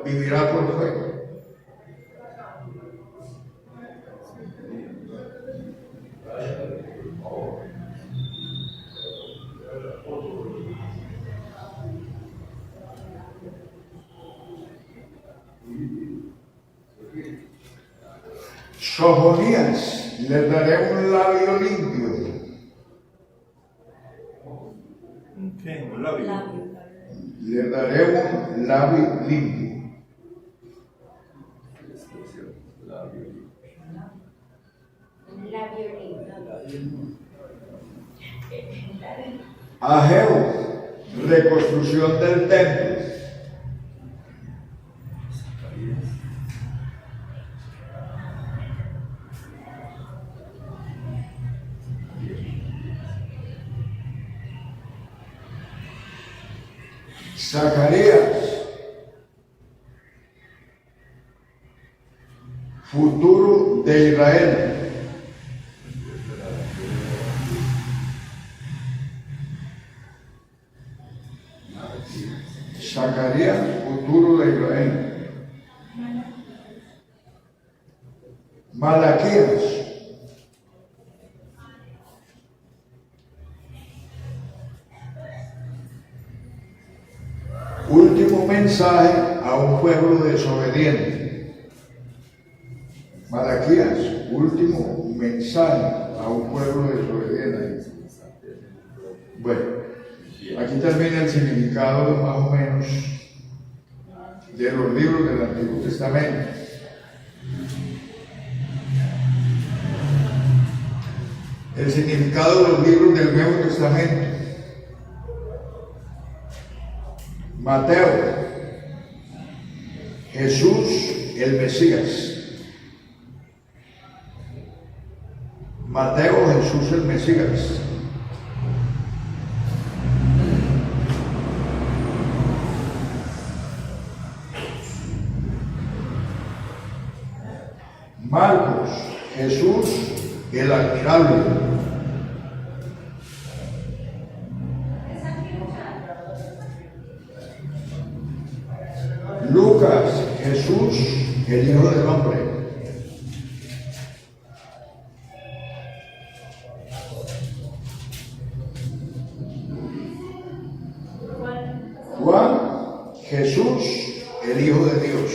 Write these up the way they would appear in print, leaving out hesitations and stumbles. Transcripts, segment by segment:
vivirá por fe. Sofonías, les daré un labio limpio. ¿Qué? ¿Un labio? Les daré un labio limpio. Un labio limpio. Ageo, reconstrucción del templo. Zacarías, futuro de Israel. Zacarías, futuro de Israel. Malaquías, último mensaje a un pueblo desobediente. Malaquías, último mensaje a un pueblo desobediente. Bueno, aquí termina el significado más o menos de los libros del Antiguo Testamento. El significado de los libros del Nuevo Testamento. Mateo, Jesús el Mesías. Mateo, Jesús el Mesías. Marcos, Jesús el admirable. Lucas, Jesús el Hijo del Hombre. Juan, Jesús el Hijo de Dios.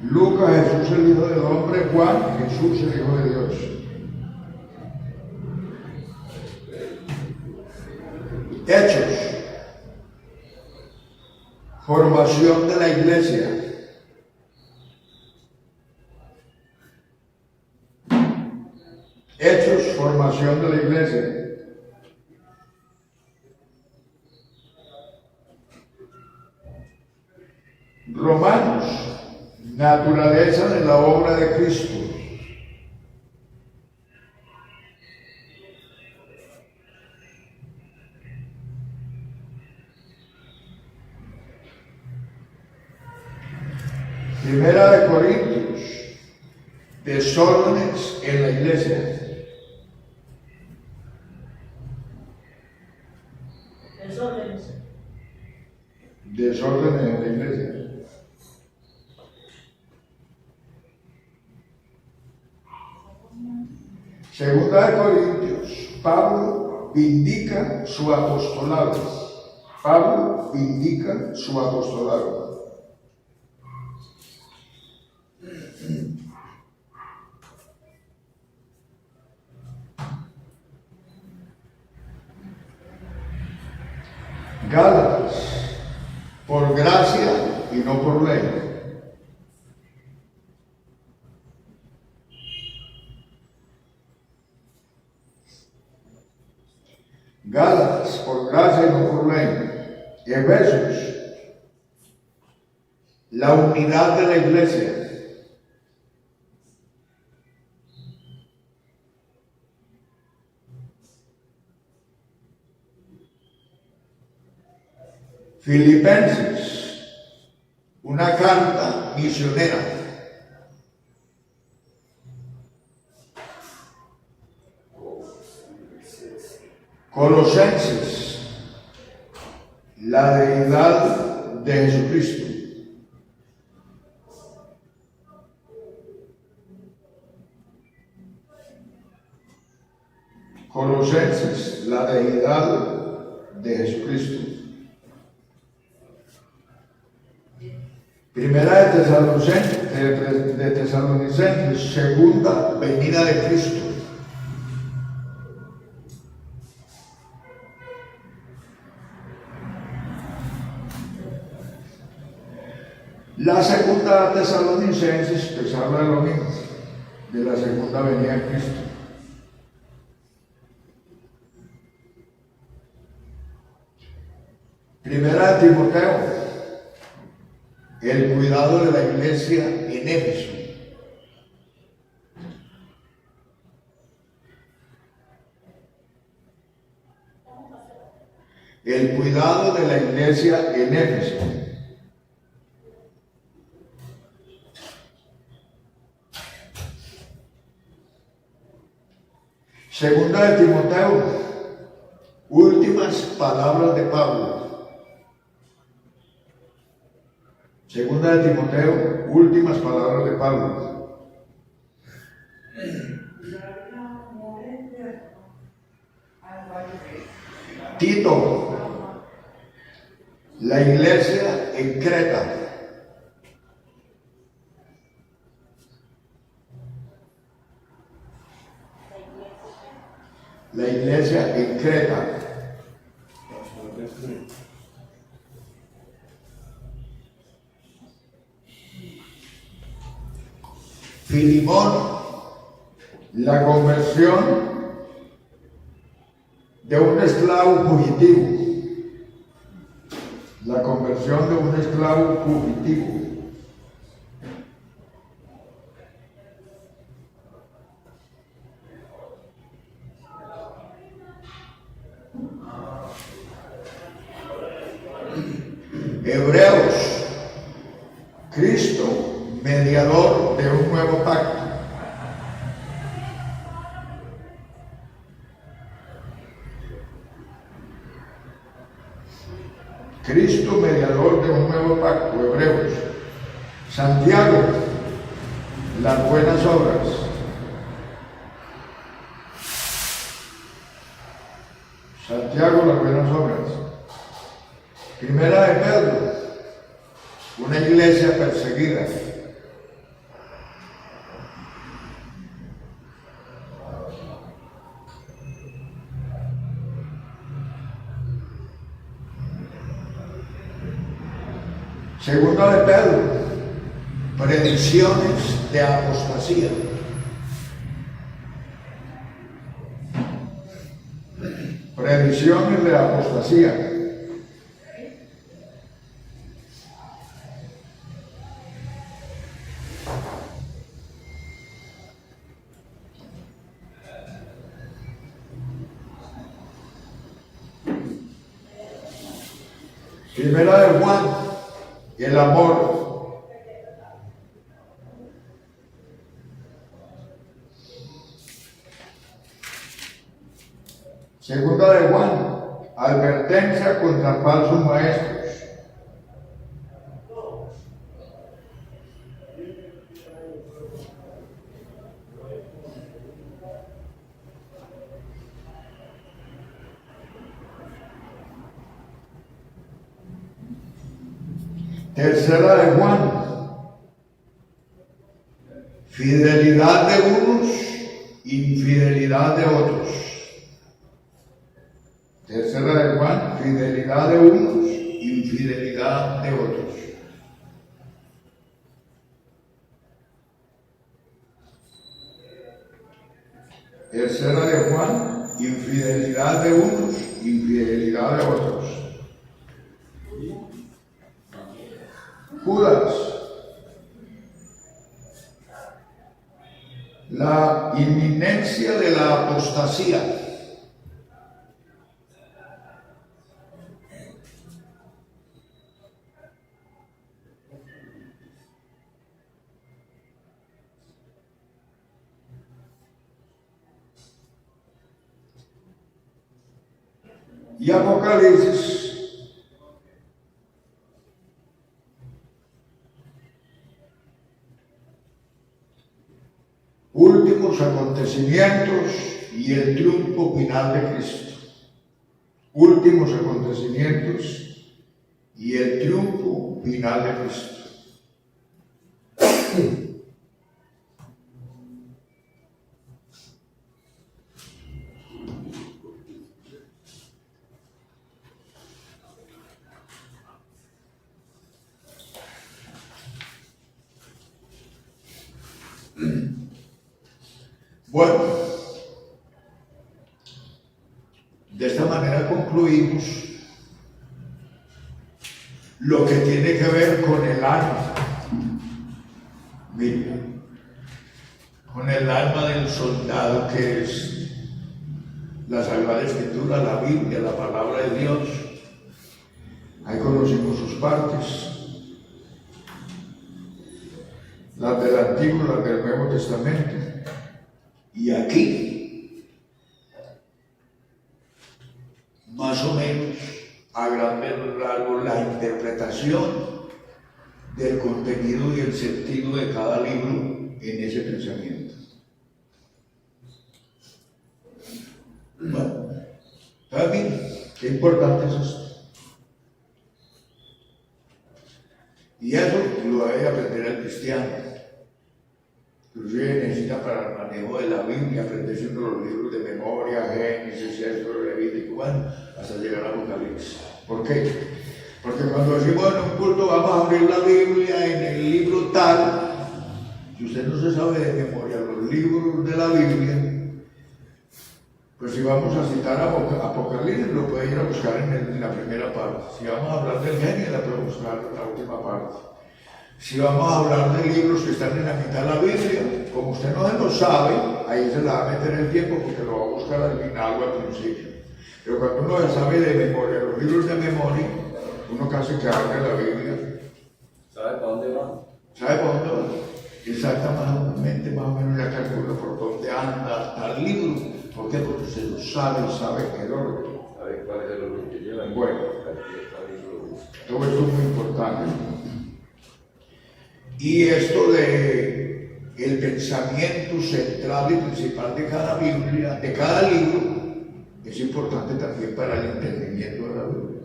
Lucas, Jesús el Hijo del Hombre. Juan, Jesús el Hijo de Dios. Hechos, formación de la iglesia. Hechos, formación de la iglesia. Romanos, naturaleza de la obra de Cristo. Primera de Corintios, desórdenes en la iglesia. Desórdenes en la iglesia. Segunda de Corintios, Pablo vindica su apostolado. Pablo vindica su apostolado. Gálatas, por gracia y no por ley. Gálatas, por gracia y no por ley. Efesios, la unidad de la iglesia. Filipenses, una carta misionera. Colosenses, la deidad de Jesucristo. Colosenses, la deidad de Jesucristo. Primera de Tesalonicenses, segunda venida de Cristo. La segunda de Tesalonicenses, pues habla de lo mismo, de la segunda venida de Cristo. Primera de Timoteo, el cuidado de la iglesia en Éfeso. El cuidado de la iglesia en Éfeso. Segunda de Timoteo, últimas palabras de Pablo. Segunda de Timoteo, últimas palabras de Pablo. Tito, la iglesia en Creta. La iglesia en Creta. Filimón, la conversión de un esclavo fugitivo. La conversión de un esclavo fugitivo. Hebreos, Cristo, mediador de un nuevo pacto. Cristo, mediador de un nuevo pacto. Hebreos. Santiago, las buenas obras. Santiago, las buenas obras. Primera de Pedro, una iglesia perseguida. Segunda de Pedro, predicciones de apostasía. Predicciones de apostasía. Primera de Juan, el amor. Segunda de Juan, advertencia contra falsos maestros. Tercera de Juan, fidelidad de unos, infidelidad de otros. Tercera de Juan, fidelidad de unos, infidelidad de otros. Tercera de Juan, infidelidad de unos, infidelidad de otros. Judas, la inminencia de la apostasía. y Apocalipsis últimos acontecimientos y el triunfo final de Cristo. Últimos acontecimientos y el triunfo final de Cristo. Bueno, de esta manera concluimos lo que tiene que ver con el alma. Mira, con el alma del soldado, que es la Sagrada Escritura, la Biblia, la palabra de Dios. Ahí conocimos sus partes, las del Antiguo, las del Nuevo Testamento. Y aquí, más o menos, a grandes rasgos, la interpretación del contenido y el sentido de cada libro en ese pensamiento. Bueno, también, qué importante es esto. Y eso lo debe aprender el cristiano. Inclusive necesita para el manejo de la Biblia aprenderse uno de los libros de memoria, Génesis, Éxodo, Levítico, bueno, hasta llegar a Apocalipsis. ¿Por qué? Porque cuando decimos en un culto vamos a abrir la Biblia en el libro tal, si usted no se sabe de memoria los libros de la Biblia, pues si vamos a citar Apocalipsis lo puede ir a buscar en la primera parte. Si vamos a hablar del Génesis la puede buscar en la última parte. Si vamos a hablar de libros que están en la mitad de la Biblia, como usted no se lo sabe, ahí se la va a meter el tiempo porque lo va a buscar al final o al principio. Pero cuando uno ya sabe de memoria, los libros de memoria, uno casi que abre la Biblia. ¿Sabe para dónde va? ¿Sabe para dónde va? Exactamente, más o menos ya calcula por dónde anda tal libro. ¿Por qué? Porque se lo sabe y sabe el orden. ¿Sabe cuál es el orden que lleva? Bueno, todo esto es muy importante. Y esto de el pensamiento central y principal de cada Biblia, de cada libro, es importante también para el entendimiento de la Biblia.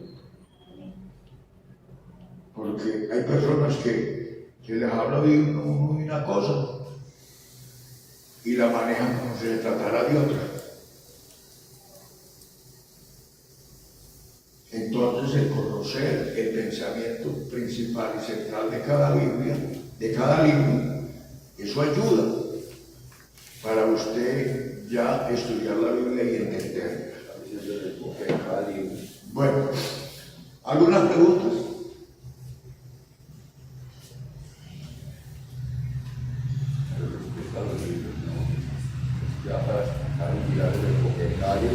Porque hay personas que les habla de una cosa y la manejan como si se tratara de otra. Entonces, el conocer el pensamiento principal y central de cada Biblia, de cada libro, eso ayuda para usted ya estudiar la Biblia y entenderla. Bueno, ¿algunas preguntas?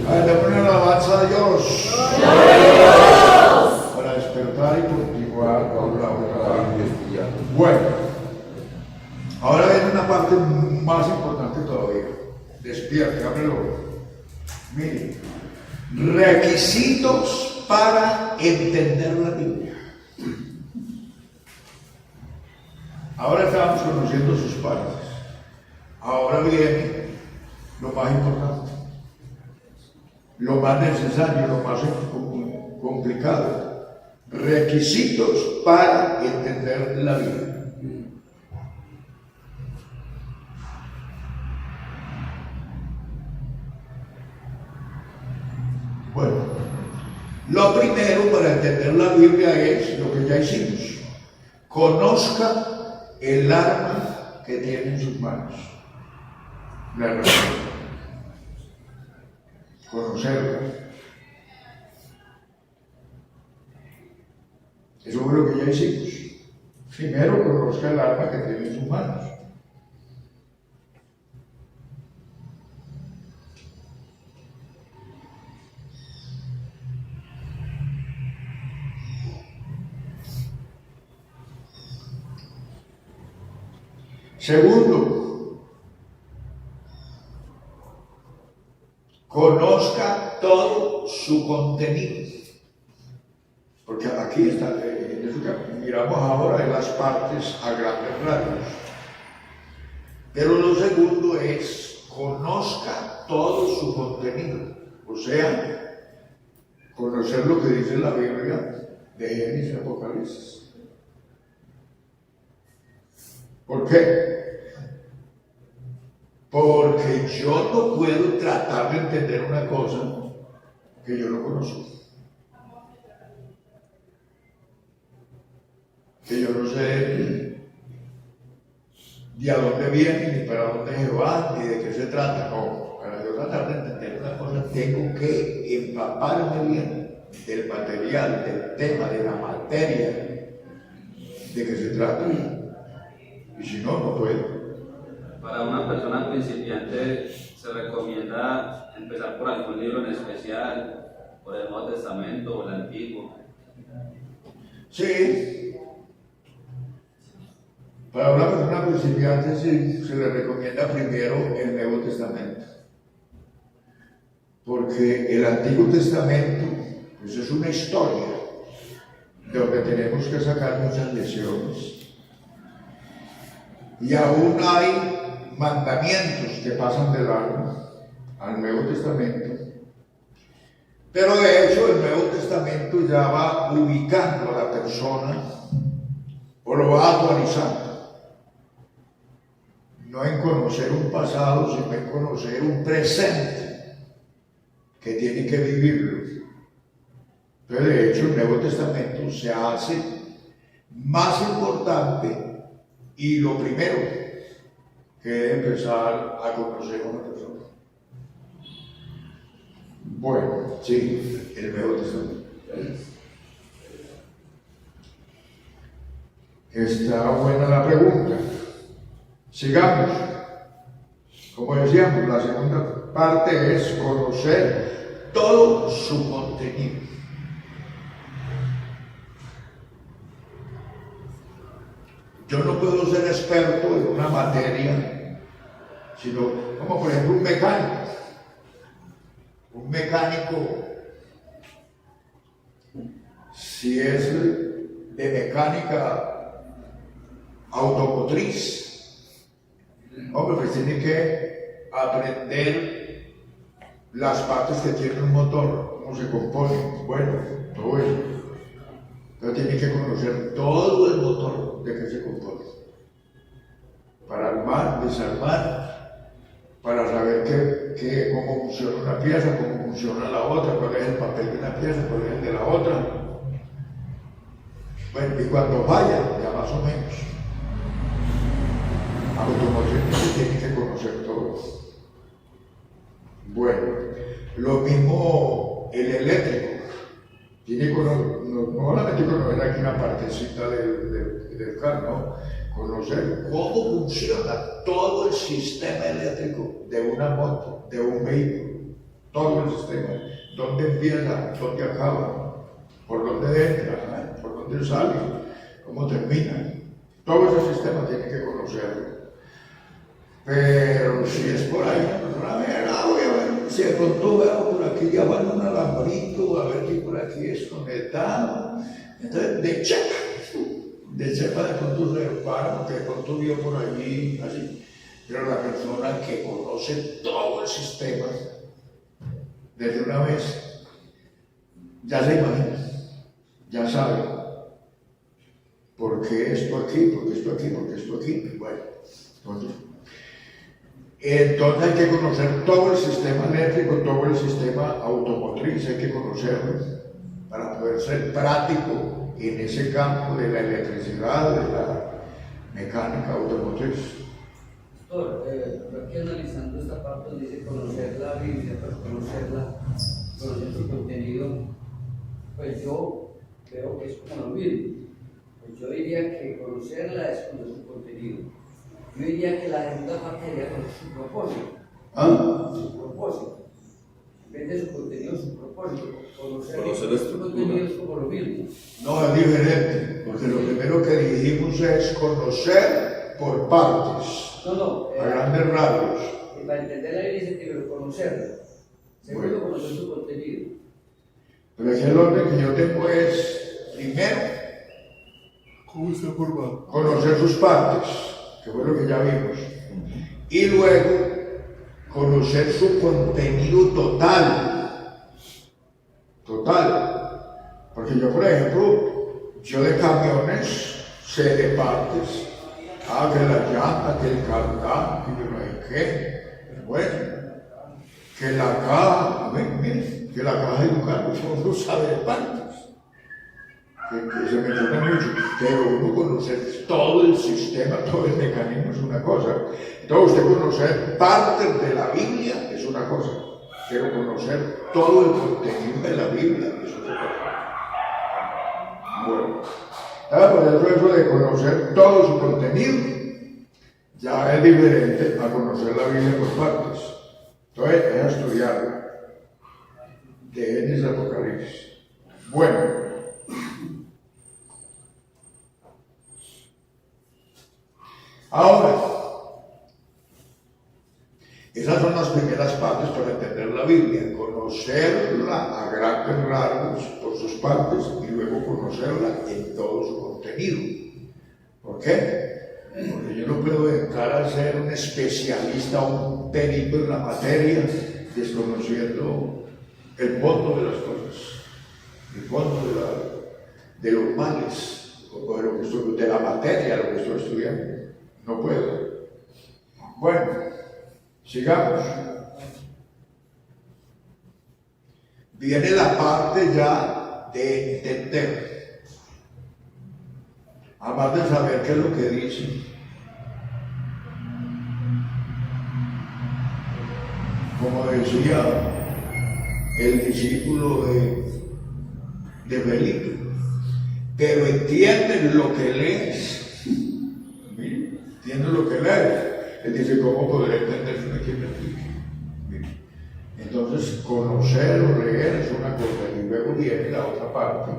A ver, le ponen la alabanza a Dios. Para despertar y continuar con la otra. Bueno, ahora viene una parte más importante todavía. Despierte, ábrelo. Mire, requisitos para entender la Biblia. Ahora estamos conociendo sus partes. Ahora viene lo más importante, lo más necesario, lo más complicado. Requisitos para entender la Biblia. Bueno, lo primero para entender la Biblia es lo que ya hicimos. Conozca el arma que tiene en sus manos. La herramienta. Conocerla. Eso fue lo que ya hicimos. Primero conozca el arma que tiene en sus manos. Segundo, conozca todo su contenido. Porque aquí está, en eso que miramos ahora en las partes a grandes rasgos. Pero lo segundo es, conozca todo su contenido. O sea, conocer lo que dice la Biblia de Génesis y Apocalipsis. ¿Por qué? Porque yo no puedo tratar de entender una cosa que yo no conozco. Que yo no sé de a dónde viene, ni para dónde se va, ni de qué se trata. No, para yo tratar de entender una cosa, tengo que empaparme bien del material, del tema, de la materia de que se trata. Y si no, no puedo. Para una persona principiante se recomienda empezar por algún libro en especial, por el Nuevo Testamento o el Antiguo. Sí. Para una persona principiante sí, se le recomienda primero el Nuevo Testamento. Porque el Antiguo Testamento pues es una historia de donde tenemos que sacar muchas lecciones. Y aún hay mandamientos que pasan del al Nuevo Testamento. Pero de hecho el Nuevo Testamento ya va ubicando a la persona o lo va actualizando. No en conocer un pasado, sino en conocer un presente que tiene que vivirlo. Pero de hecho el Nuevo Testamento se hace más importante y lo primero que debe empezar a conocer a una persona. Bueno, sí, el Nuevo Testamento. Está buena la pregunta. Sigamos. Como decíamos, la segunda parte es conocer todo su contenido. Yo no puedo ser experto en una materia, sino como por ejemplo un mecánico. Un mecánico, si es de mecánica automotriz, hombre, pues tiene que aprender las partes que tiene un motor, cómo se compone, bueno, todo eso. Pero tiene que conocer todo el motor de que se compone, para armar, desarmar, para saber cómo funciona una pieza, cómo funciona la otra, cuál es el papel de una pieza, cuál es el de la otra. Bueno, y cuando vaya, ya más o menos, automotriz tiene que conocer todo. Bueno, lo mismo el eléctrico. Tiene que no solamente conocer aquí una partecita del carro, ¿no? Conocer cómo funciona todo el sistema eléctrico de una moto, de un vehículo, todo el sistema, dónde empieza, dónde acaba, por dónde entra, por dónde sale, cómo termina. Todo ese sistema tiene que conocerlo. Pero si es por ahí una persona, voy a ver, si de pronto veo por aquí ya van un alambrito, a ver si por aquí es conectado, entonces de chepa de pronto se para, porque de pronto vio por allí, así. Pero la persona que conoce todo el sistema, desde una vez, ya se imagina, ya sabe, por qué esto aquí, por qué esto aquí, por qué esto aquí, bueno, entonces hay que conocer todo el sistema eléctrico, todo el sistema automotriz, hay que conocerlo para poder ser práctico en ese campo de la electricidad, de la mecánica automotriz. Doctor, aquí analizando esta parte donde dice conocer la Biblia, pero conocer su contenido, pues yo veo que es como lo mismo. Pues yo diría que conocerla es conocer su contenido. Yo diría que la segunda parte sería conocer su propósito. Su propósito. En vez de su contenido, su propósito. Conocer su contenido es como lo mismo. No, es diferente, porque lo primero que dijimos es conocer por partes, No, a grandes rasgos. para entender la Biblia dice primero conocerla. Segundo, conocer su contenido. Pero aquí el orden que yo tengo es, primero, conocer sus partes, que fue lo que ya vimos, y luego conocer su contenido total, porque yo, por ejemplo, yo de camiones sé de partes, que la llanta, que el cartán, que yo no sé qué, pero bueno, que la caja, miren, que la caja de un carro, uno sabe de partes, que se menciona mucho, pero uno conocer todo el sistema, todo el mecanismo es una cosa. Entonces usted conocer partes de la Biblia es una cosa, pero conocer todo el contenido de la Biblia es otra cosa. Bueno, por eso de conocer todo su contenido ya es diferente a conocer la Biblia por partes. Entonces es estudiarla de Génesis a Apocalipsis. Bueno, ahora, esas son las primeras partes para entender la Biblia, conocerla a grandes rasgos por sus partes y luego conocerla en todo su contenido. ¿Por qué? Porque yo no puedo entrar a ser un especialista o un perito en la materia desconociendo el fondo de las cosas, el fondo de los males, o de la materia, lo que estoy estudiando. No puedo. Bueno, sigamos. Viene la parte ya de entender. Además de saber qué es lo que dice. Como decía el discípulo de Felipe, pero entienden lo que lees. Entienden lo que lees. Él dice, ¿cómo podré entender si no hay quien me explique? Entonces, conocer o leer es una cosa, y luego viene la otra parte,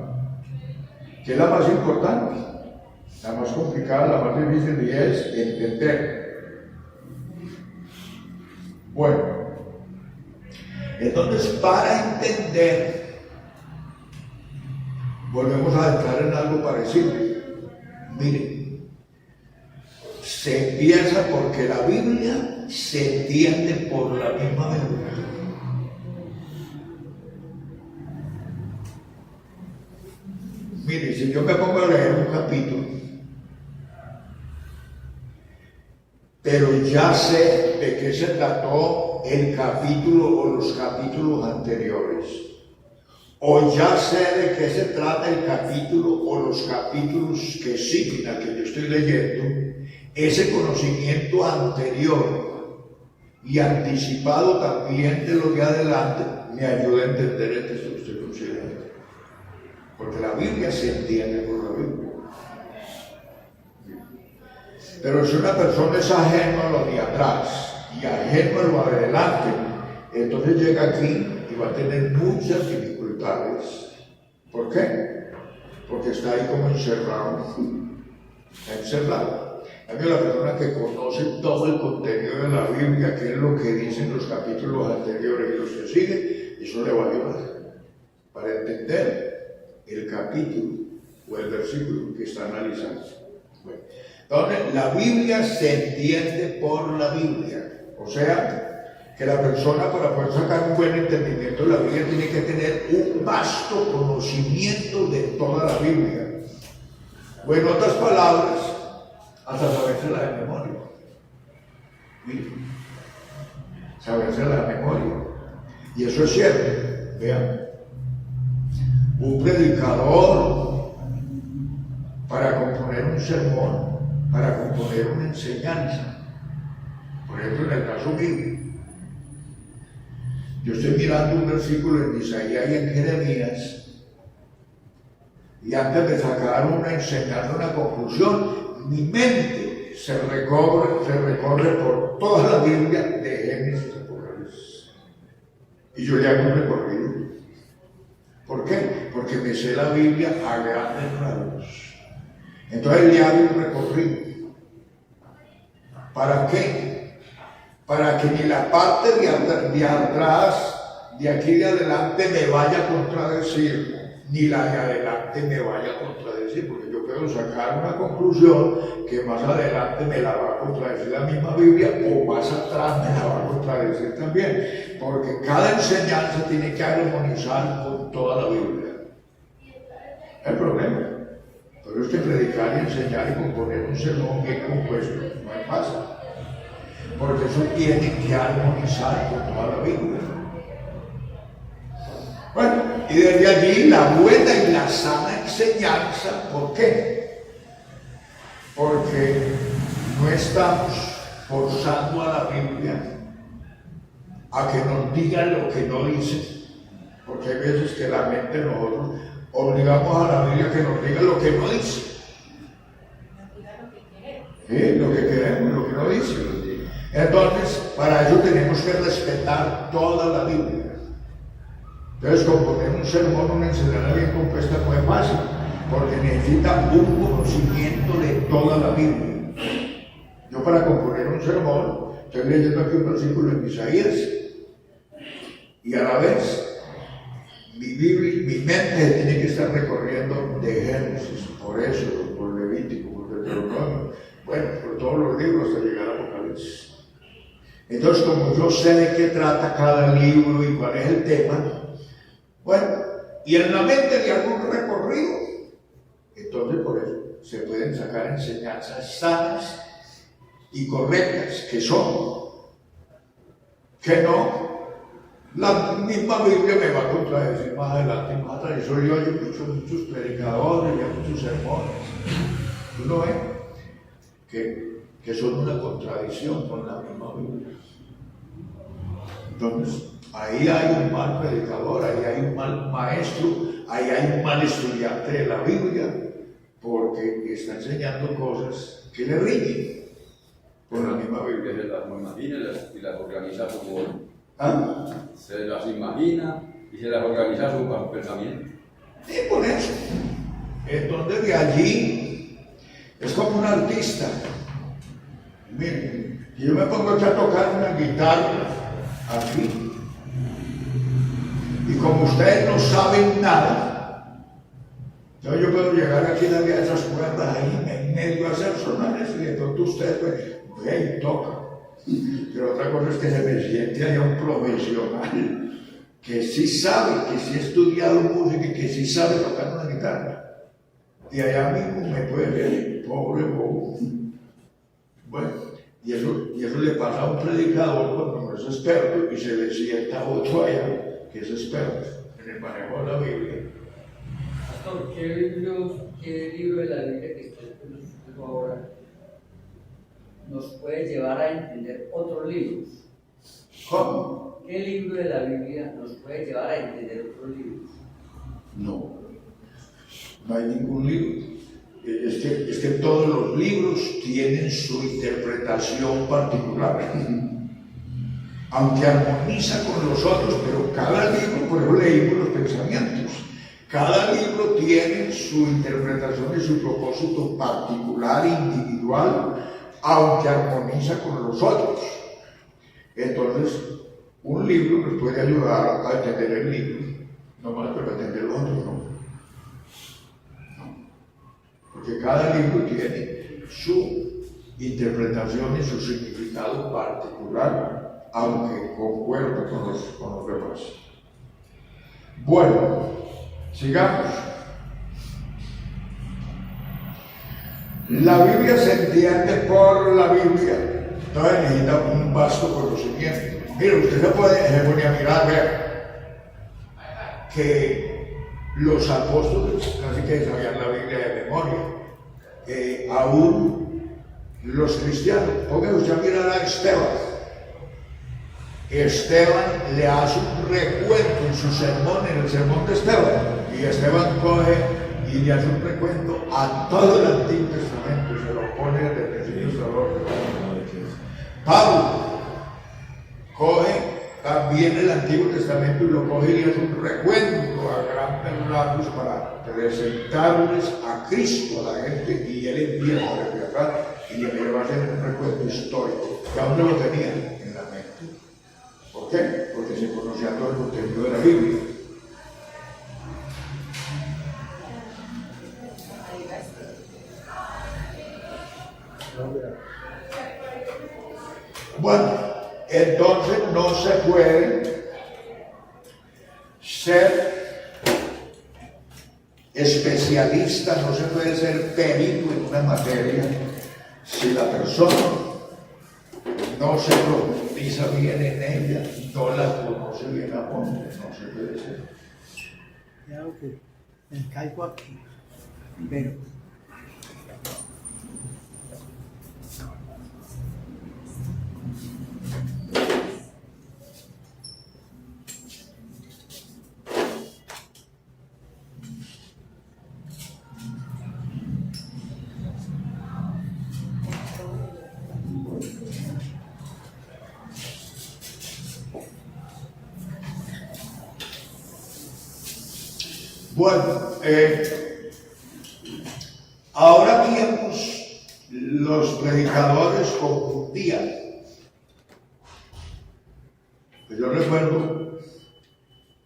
que es la más importante, la más complicada, la más difícil, y es entender. Bueno, entonces para entender, volvemos a entrar en algo parecido. Miren, se empieza porque la Biblia se entiende por la misma Biblia. Mire, si yo me pongo a leer un capítulo, pero ya sé de qué se trató el capítulo o los capítulos anteriores, o ya sé de qué se trata el capítulo o los capítulos que siguen al que yo estoy leyendo, ese conocimiento anterior y anticipado también de lo de adelante me ayuda a entender el texto que estoy considerando. Porque la Biblia se entiende por la Biblia. Pero si una persona es ajeno a lo de atrás y ajeno a lo de adelante, entonces llega aquí y va a tener muchas dificultades. ¿Por qué? Porque está ahí como encerrado. Está encerrado. También la persona que conoce todo el contenido de la Biblia, que es lo que dicen los capítulos anteriores y los que siguen, eso le va a ayudar para entender el capítulo o el versículo que está analizando. Bueno, entonces, la Biblia se entiende por la Biblia. O sea, que la persona para poder sacar un buen entendimiento de la Biblia tiene que tener un vasto conocimiento de toda la Biblia. O en otras palabras, hasta sabérsela de memoria. Miren, sabérsela de memoria. Y eso es cierto. Vean. Un predicador, para componer un sermón, para componer una enseñanza, por ejemplo en el caso mío, yo estoy mirando un versículo en Isaías y en Jeremías, y antes de sacar una enseñanza, una conclusión, mi mente se recorre por toda la Biblia de Génesis a Apocalipsis, y yo le hago un recorrido. ¿Por qué? Porque me sé la Biblia a grandes rasgos. Entonces le hago un recorrido. ¿Para qué? Para que ni la parte de atrás de aquí de adelante me vaya a contradecir, ni la de adelante me vaya a contradecir, porque yo puedo sacar una conclusión que más adelante me la va a contradecir la misma Biblia, o más atrás me la va a contradecir también, porque cada enseñanza tiene que armonizar con toda la Biblia. Es el problema. Pero es que predicar y enseñar y componer un sermón bien compuesto no es fácil, porque eso tiene que armonizar con toda la Biblia. Bueno, y desde allí la buena y la sana enseñanza. ¿Por qué? Porque no estamos forzando a la Biblia a que nos diga lo que no dice, porque hay veces que la mente nosotros obligamos a la Biblia que nos diga lo que no dice. Sí, lo que queremos, lo que no dice. Entonces, para eso tenemos que respetar toda la Biblia. Entonces, componer un sermón, una enseñanza bien compuesta no es fácil, porque necesita un conocimiento de toda la Biblia. Yo para componer un sermón, estoy leyendo aquí un versículo en Isaías, y a la vez, mi mente tiene que estar recorriendo de Génesis, por eso, por Levítico, por Deuteronomio, bueno, por todos los libros hasta llegar a Apocalipsis. Entonces, como yo sé de qué trata cada libro y cuál es el tema, bueno, y en la mente de algún recorrido, entonces por eso se pueden sacar enseñanzas sanas y correctas, que son, que no, la misma Biblia me va a contradecir más adelante y más atrás. Eso yo oigo muchos predicadores y muchos sermones. Uno ve que son una contradicción con la misma Biblia. Entonces, ahí hay un mal predicador, ahí hay un mal maestro, ahí hay un mal estudiante de la Biblia, porque está enseñando cosas que le riñen con la misma Biblia. Se las imagina y las organiza como... ¿Ah? Se las imagina y se las organiza su pensamiento. Y por eso. Entonces de allí es como un artista. Miren, yo me pongo aquí a tocar una guitarra aquí, y como ustedes no saben nada, entonces yo puedo llegar aquí a esas cuerdas ahí en medio a hacer sonar eso, y entonces ustedes pues, ve y toca. Pero otra cosa es que se me siente allá un profesional que sí sabe, que sí ha estudiado música y que sí sabe tocar una guitarra. Y allá mismo me puede ver, pobre bobo. Bueno, y eso le pasa a un predicador cuando no es experto y se le sienta a otro allá que es experto en el manejo de la Biblia. Pastor, ¿qué libro de la Biblia que estoy estudiando ahora nos puede llevar a entender otros libros? ¿Cómo? ¿Qué libro de la Biblia nos puede llevar a entender otros libros? No hay ningún libro. Es que todos los libros tienen su interpretación particular, aunque armoniza con los otros, pero cada libro, por ejemplo, leímos los pensamientos, cada libro tiene su interpretación y su propósito particular, individual, aunque armoniza con los otros. Entonces, un libro nos puede ayudar a entender el libro, no más para entender el otro, ¿no? Porque cada libro tiene su interpretación y su significado particular, aunque concuerda con los demás. Bueno, sigamos. La Biblia se entiende por la Biblia, entonces necesita un vasto conocimiento. Mire, usted se pone a mirar, vea, que los apóstoles casi que sabían la Biblia de memoria, aún los cristianos. Póngase usted a mirar a Esteban. Esteban le hace un recuento en su sermón, en el sermón de Esteban, y Esteban coge y le hace un recuento a todo el Antiguo Testamento, se lo pone desde el principio hasta el otro. Pablo coge también el Antiguo Testamento y lo coge y le hace un recuento a grandes rasgos para presentarles a Cristo a la gente, y él empieza a reflejar y le va a hacer un recuento histórico, que aún no lo tenía en la mente, ¿Por qué? Porque se conocía todo el contenido de la Biblia. Bueno, entonces no se puede ser especialista, no se puede ser perito en una materia si la persona no se profundiza bien en ella, no la conoce bien a fondo, no se puede ser. Claro que me caigo aquí, pero Bueno, ahora tiempos los predicadores confundían. Pues yo recuerdo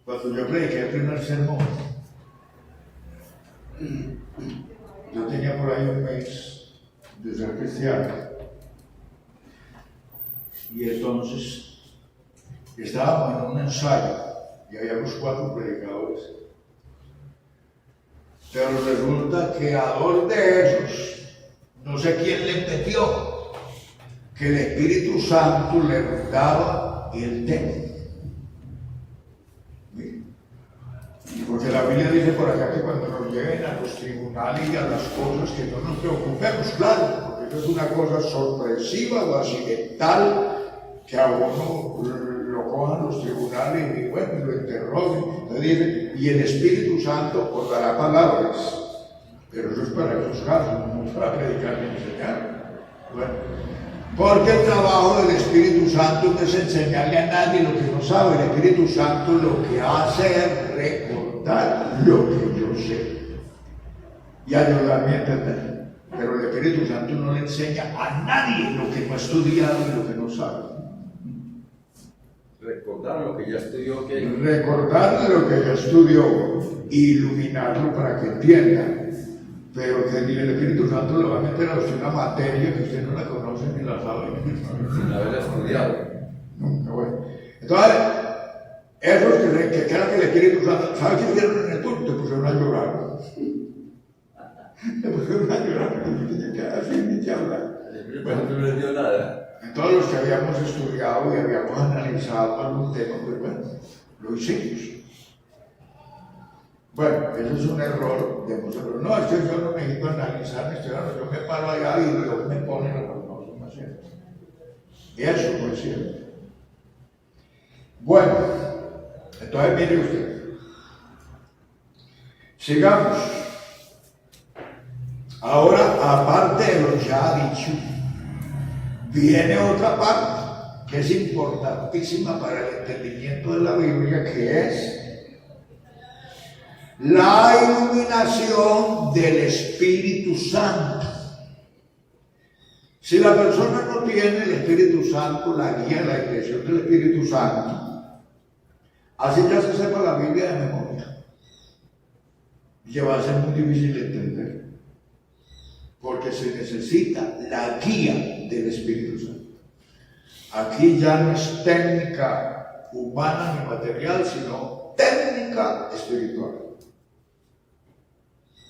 cuando yo prediqué el primer sermón, yo tenía por ahí un mes de ser cristiano y entonces estábamos en un ensayo y habíamos 4 predicadores. Pero resulta que a 2 de esos, no sé quién le metió, que el Espíritu Santo le daba el tema. ¿Sí? Porque la Biblia dice por acá que cuando nos lleguen a los tribunales y a las cosas que no nos preocupemos, claro, porque eso es una cosa sorpresiva o accidental, que a uno lo cojan los tribunales y bueno, lo interroguen. Entonces dice, y el Espíritu Santo os dará palabras, pero eso es para esos casos, no es para predicar ni enseñar. Bueno, porque el trabajo del Espíritu Santo no es enseñarle a nadie lo que no sabe. El Espíritu Santo lo que hace es recordar lo que yo sé y ayudarme a entender. Pero el Espíritu Santo no le enseña a nadie lo que no ha estudiado y lo que no sabe. Recordar lo que ya estudió, que Recordar lo que ya estudió, iluminarlo para que entienda, pero que ni el Espíritu Santo le va a meter a usted una materia que usted no la conoce ni la sabe. sin haber estudiado. Nunca, bueno. Entonces, esos que crean que el Espíritu Santo, ¿sabe qué hicieron en el culto? Te pusieron a llorar. Te pusieron a llorar, porque tenía que así ni que hablar. Bueno, no le dio nada. Todos los que habíamos estudiado y habíamos analizado algún tema, pues bueno, lo hicimos. Bueno, eso es un error de nosotros. No, es que yo no necesito analizar, yo me paro allá y luego me ponen a los no, no es cierto. Eso no es cierto. Bueno, entonces mire usted. Sigamos. Ahora, aparte de lo ya dicho, viene otra parte que es importantísima para el entendimiento de la Biblia, que es la iluminación del Espíritu Santo. Si la persona no tiene el Espíritu Santo, la guía, la dirección del Espíritu Santo, así ya se sepa la Biblia de memoria, y va a ser muy difícil de entender, porque se necesita la guía del Espíritu Santo. Aquí ya no es técnica humana ni material, sino técnica espiritual.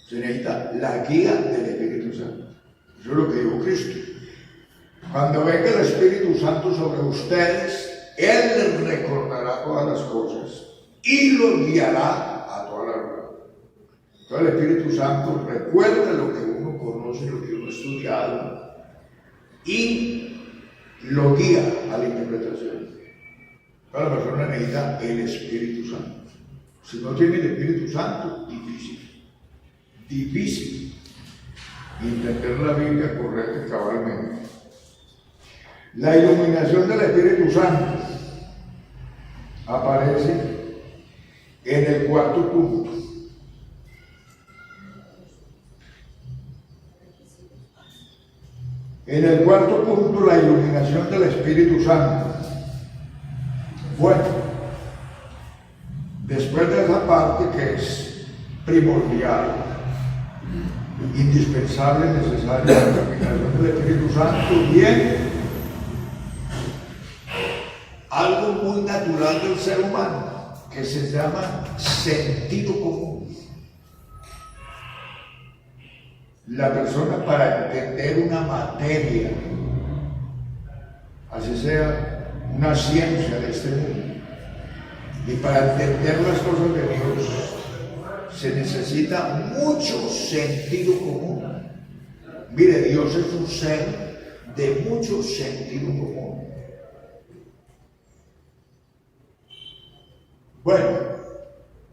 Se necesita la guía del Espíritu Santo. Eso es lo que dijo Cristo. Cuando venga el Espíritu Santo sobre ustedes, Él les recordará todas las cosas y los guiará a toda la verdad. Entonces el Espíritu Santo recuerda lo que uno conoce, lo que uno ha estudiado y lo guía a la interpretación. Cada persona necesita el Espíritu Santo. Si no tiene el Espíritu Santo, difícil entender la Biblia correcta y cabalmente. La iluminación del Espíritu Santo aparece en el 4º punto. En el 4º punto, la iluminación del Espíritu Santo. Bueno, después de esa parte que es primordial, indispensable, necesaria, la caminación del Espíritu Santo, viene algo muy natural del ser humano, que se llama sentido común. La persona, para entender una materia, así sea una ciencia de este mundo, y para entender las cosas de Dios, se necesita mucho sentido común. Mire, Dios es un ser de mucho sentido común. Bueno,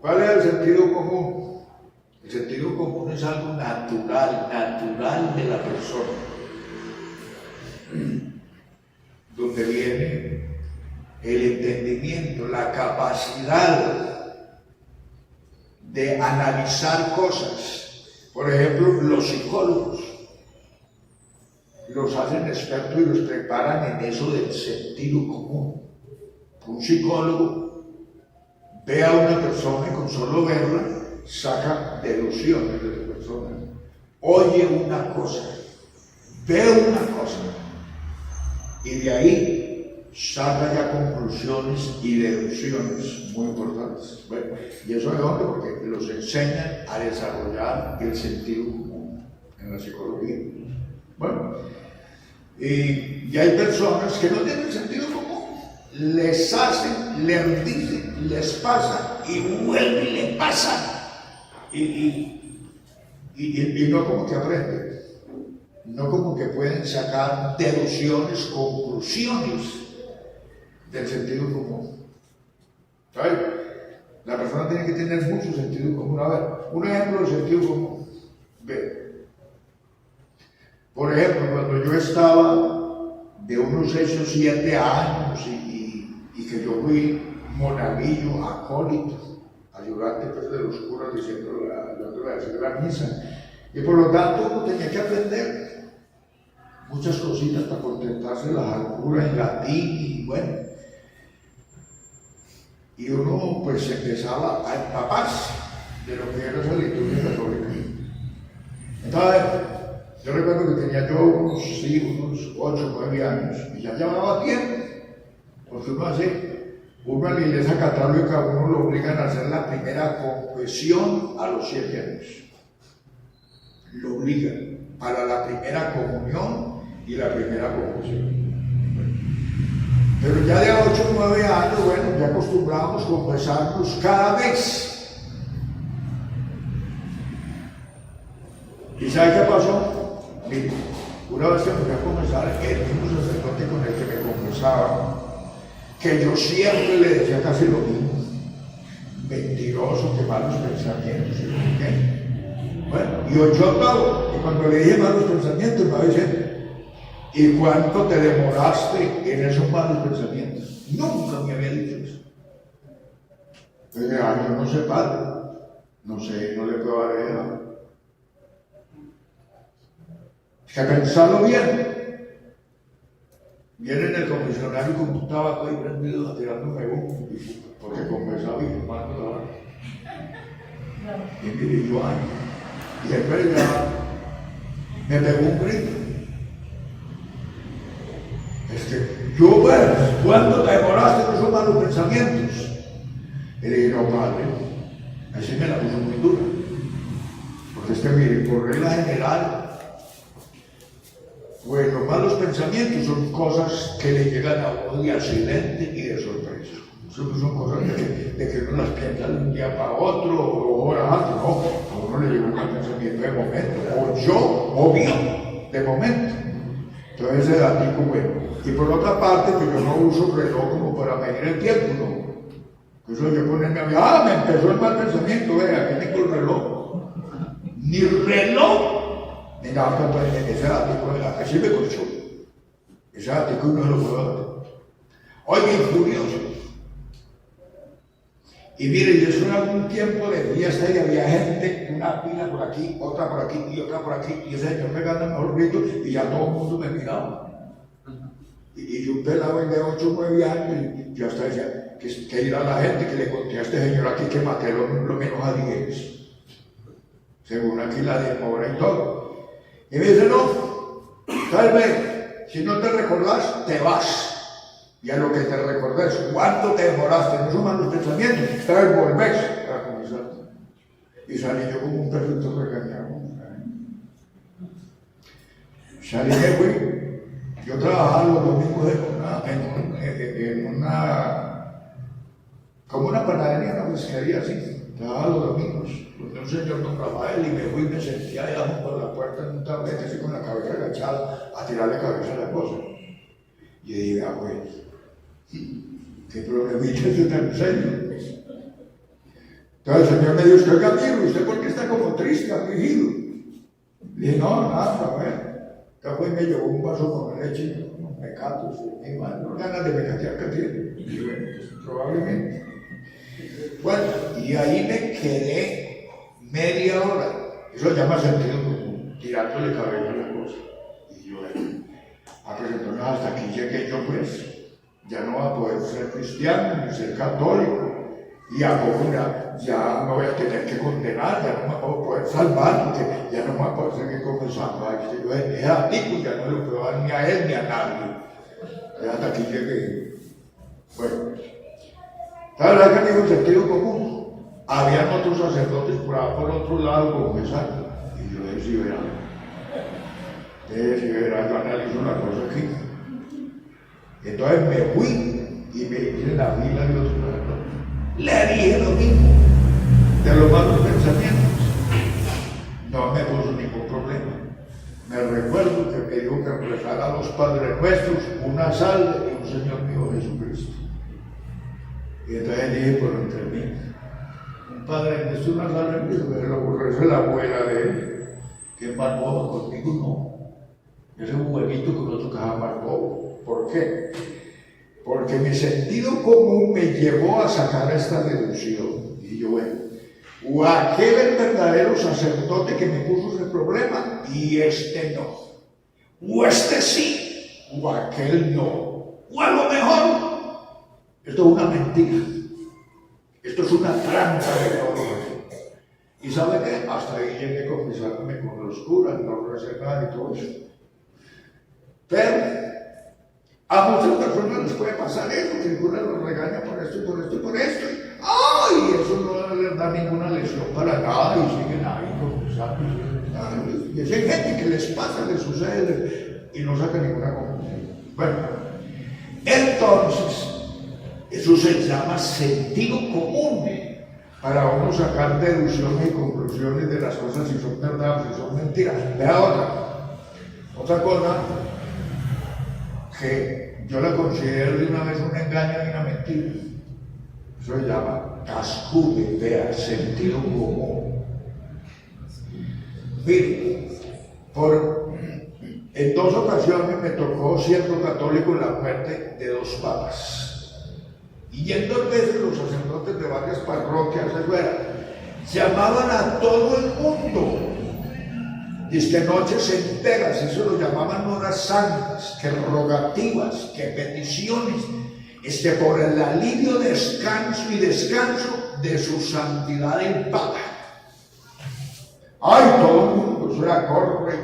¿cuál es el sentido común? El sentido común es algo natural de la persona, donde viene el entendimiento, la capacidad de analizar cosas. Por ejemplo, los psicólogos los hacen expertos y los preparan en eso del sentido común. Un psicólogo ve a una persona y con solo verla saca deducciones de la persona. Oye una cosa, ve una cosa, y de ahí saca ya conclusiones y deducciones muy importantes. Bueno, y eso de dónde, porque los enseñan a desarrollar el sentido común en la psicología. Bueno, y hay personas que no tienen sentido común, les hacen, les dicen, les pasa y vuelve y le pasa, y no como que aprenden, no como que pueden sacar deducciones, conclusiones del sentido común. ¿Sabes? La persona tiene que tener mucho sentido común. A ver, un ejemplo del sentido común. Ve. Por ejemplo, cuando yo estaba de unos 6 o 7 años y que yo fui monaguillo, acólito, ayudante pues, de los curas diciendo la misa, y por lo tanto uno tenía que aprender muchas cositas para contentarse las alturas en latín y bueno, y uno pues empezaba a empaparse de lo que era esa liturgia católica. Entonces, yo recuerdo que tenía yo unos 8 o 9 años y ya llevaba tiempo, porque uno en la iglesia católica uno lo obligan a hacer la primera confesión a los 7 años. Lo obligan para la primera comunión y la primera confesión. Pero ya de 8 o 9 años, bueno, ya acostumbramos a confesarnos cada vez. ¿Y sabe qué pasó? Mire, una vez que me fui a confesar, el mismo sacerdote con el que me confesaba, que yo siempre le decía casi lo mismo, mentiroso, que malos pensamientos, ¿qué? Bueno, y oyó todo, y cuando le dije malos pensamientos, me dice, ¿y cuánto te demoraste en esos malos pensamientos? Nunca me había dicho eso. Yo dije, yo no sé, padre, no sé, no le puedo dar idea. Es que pensarlo bien. Viene en el confesionario con un tabaco ahí prendido, tirándome humo, porque confesaba y fumando la. Y mire, yo y después ya me pegó un grito. Yo, bueno, ¿cuándo te demoraste con esos malos pensamientos? Y le dije, no, padre, así me la puso muy dura. Porque mire, por regla general, pues los malos pensamientos son cosas que le llegan a uno de accidente y de sorpresa. Son cosas de que uno las piensa de un día para otro, o horas antes, no, a uno le llega un mal pensamiento de momento, obvio, de momento. Entonces ese datico bueno. Y por otra parte, que yo no uso reloj como para medir el tiempo, ¿no? Eso yo ponerme a ver, me empezó el mal pensamiento, vea, aquí tengo el reloj. Ni reloj. Ni nada, ese datico, así me corchó. Ese datico no lo puedo dar. Oye, furioso. Y mire, y eso era un tiempo de fiesta y había gente, una pila por aquí, otra por aquí y otra por aquí, y ese señor pegando el mejor grito y ya todo el mundo me miraba. Y yo un pelado de 8 o 9 años y yo hasta decía, que dirá la gente que le conté a este señor aquí que maté lo menos a 10. Según aquí la demora y todo. Y me dice, no, tal vez, si no te recordás, te vas. Y a lo que te recordés, ¿cuánto te demoraste? No son malos pensamientos, tal vez volvés para comenzar. Y salí yo como un perrito regañado. Salí de fui. Yo trabajaba los domingos como una panadería, una pescadería así. Trabajaba los domingos. Donde un señor nombraba a él y me fui y me sentía allá por la puerta en un tablete así con la cabeza agachada a tirarle cabeza a la cosa. Y yo dije, pues, qué problemita es tan serio. Entonces el señor me dijo, oiga, amigo, ¿usted por qué está como triste, afligido? Le dije, no, nada, bueno. Después me llevó un vaso con leche, unos mecatos, y no ganas de mecatear que tiene. Y bueno, pues probablemente. Bueno, y ahí me quedé media hora. Eso se llama sentido común, tirándole cabello a la cosa. Y yo, pues entonces hasta aquí llegué yo, pues. Ya no va a poder ser cristiano ni ser católico. Y ahora ya no voy a tener que condenar, ya no me voy a poder salvar, porque ya no me voy a poder seguir confesando. Yo es a ti, pues ya no lo puedo dar ni a él ni a nadie. Ya hasta aquí llegué. Bueno, la verdad que digo sentido común. Habían otros sacerdotes por otro lado confesando. Y yo dije, sí, verán, yo analizo la cosa aquí. Entonces me fui y me hice la fila de los sacerdotes. Le dije lo mismo de los malos pensamientos. No me puso ningún problema. Me recuerdo que me dijo que rezara a los Padres Nuestros, una salve y un Señor mío Jesucristo. Y entonces dije, por entre mí, un Padre Nuestro, una salve, pero lo rezó la abuela de él, que es más bobo, conmigo no. Ese es un huevito que uno tocaba más bobo. ¿Por qué? Porque mi sentido común me llevó a sacar esta deducción. Y yo, bueno, o aquel el verdadero sacerdote que me puso ese problema y este no. O este sí, o aquel no. O a lo mejor, esto es una mentira. Esto es una trampa de todo. ¿Y sabe qué? Hasta ahí llegué confesándome con los curas, no recé nada y todo eso. Pero a muchas personas les puede pasar eso, que el cura los regaña por esto y por esto y por esto. ¡Ay! Eso no les da ninguna lección para nada y siguen ahí confesando. Y hay gente que les pasa, les sucede y no saca ninguna conclusión. Bueno, entonces, eso se llama sentido común para uno sacar deducciones y conclusiones de las cosas si son verdad o si son mentiras. Vea otra cosa que yo la considero de una vez un engaño y una mentira. Eso se llama cascude, vea, sentido común. Mire, en 2 ocasiones me tocó, siendo católico, la muerte de 2 papas. Y en 2 veces los sacerdotes de varias parroquias afuera llamaban a todo el mundo. Dice que noches enteras, eso lo llamaban horas santas, que rogativas, que peticiones, por el alivio, descanso de su santidad el Papa. Ay, todo el mundo, eso era corre,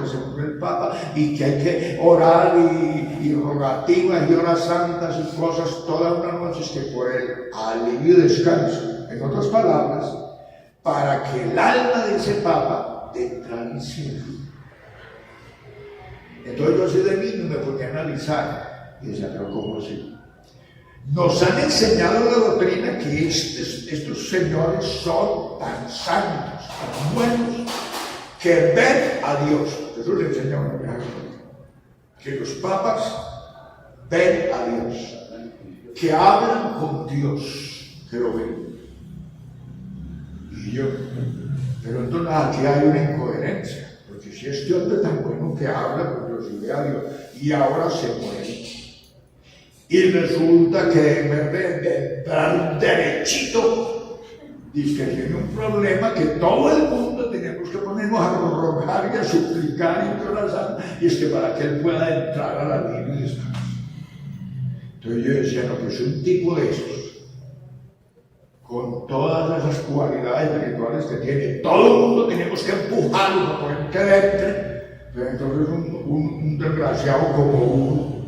que se murió el Papa, y que hay que orar y rogativas y horas santas y cosas toda una noche, que por el alivio y descanso. En otras palabras, para que el alma de ese Papa de entrar en cielo. Entonces yo así de niño me ponía a analizar y decía, pero ¿cómo así? Nos han enseñado la doctrina que estos señores son tan santos, tan buenos, que ven a Dios. Eso le enseña a una vieja que los papas ven a Dios, que hablan con Dios, que lo ven. Y yo, pero entonces aquí hay una incoherencia, porque si este hombre tan bueno que habla con Dios y ve a Dios, y ahora se muere, y resulta que en vez de dar derechito, dice que tiene un problema que todo el mundo tenemos que ponernos a rogar y a suplicar y orar, y es que para que él pueda entrar a la vida y descansar. Entonces yo decía, no, pues un tipo de esos, con todas esas cualidades espirituales que tiene, todo el mundo tenemos que empujarlo para poder que entre. Pero entonces un desgraciado como uno,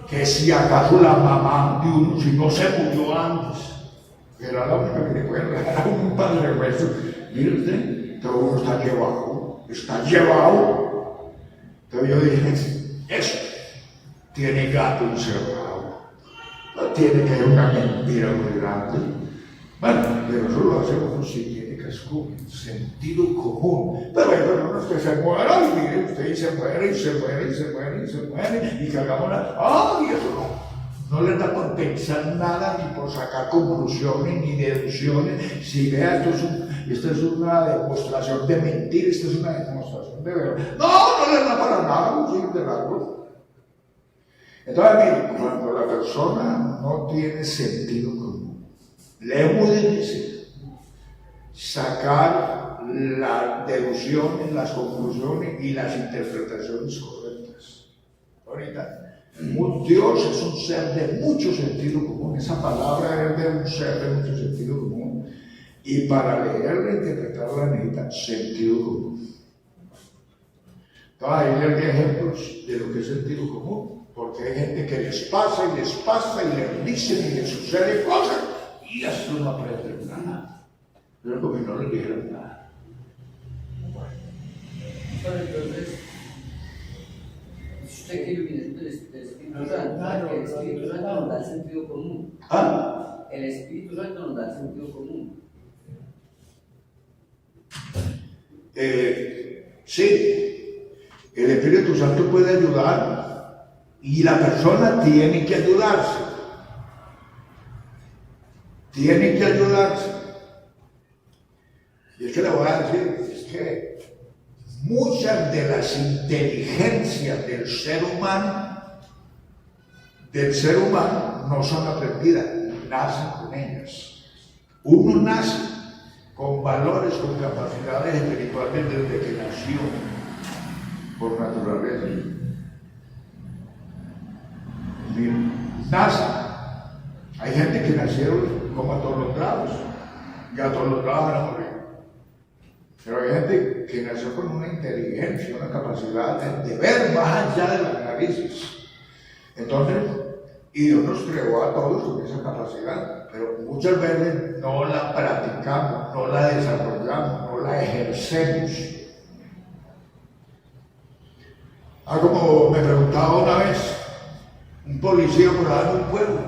que si acaso la mamá de uno, si no se murió antes, era la única que le puede regalar un padre de hueso. Mire usted, todo uno está llevado. Entonces yo dije, eso tiene gato encerrado, tiene que haber una mentira muy grande. Bueno, pero eso lo hacemos si tiene que con sentido común. Pero hay personas que se mueran, y mire usted, y se muere, y que hagamos y eso no les da por pensar nada, ni por sacar conclusiones, ni deducciones. Si vea, esto es una demostración de mentir, esto es una demostración de verdad. No les da para nada, sin dejarlo. Entonces, mire, cuando la persona no tiene sentido común, le es muy difícil sacar las deducciones, las conclusiones y las interpretaciones correctas. Ahorita, Dios es un ser de mucho sentido común, esa palabra es de un ser de mucho sentido común, y para leerla e interpretarla necesita sentido común. Entonces, ahí les doy ejemplos de lo que es sentido común, porque hay gente que les pasa y les dicen y les sucede cosas, y eso no aprende nada. Pero como no le dijeron nada. Bueno, entonces, usted quiere venir del Espíritu Santo, Claro, el Espíritu Santo nos da el sentido común. El Espíritu Santo nos da el sentido común. Sí, el Espíritu Santo puede ayudar y la persona tiene que ayudarse. Tiene que ayudarse. Y es que le voy a decir, es que muchas de las inteligencias del ser humano no son aprendidas, nacen con ellas. Uno nace con valores, con capacidades espirituales desde que nació, por naturaleza. Nace. Hay gente que nacieron como atolondrados, y atolondrados van a morir. Pero hay gente que nació con una inteligencia, una capacidad de ver más allá de las narices. Entonces, y Dios nos creó a todos con esa capacidad, pero muchas veces no la practicamos, no la desarrollamos, no la ejercemos. Como me preguntaba una vez un policía por allá en un pueblo,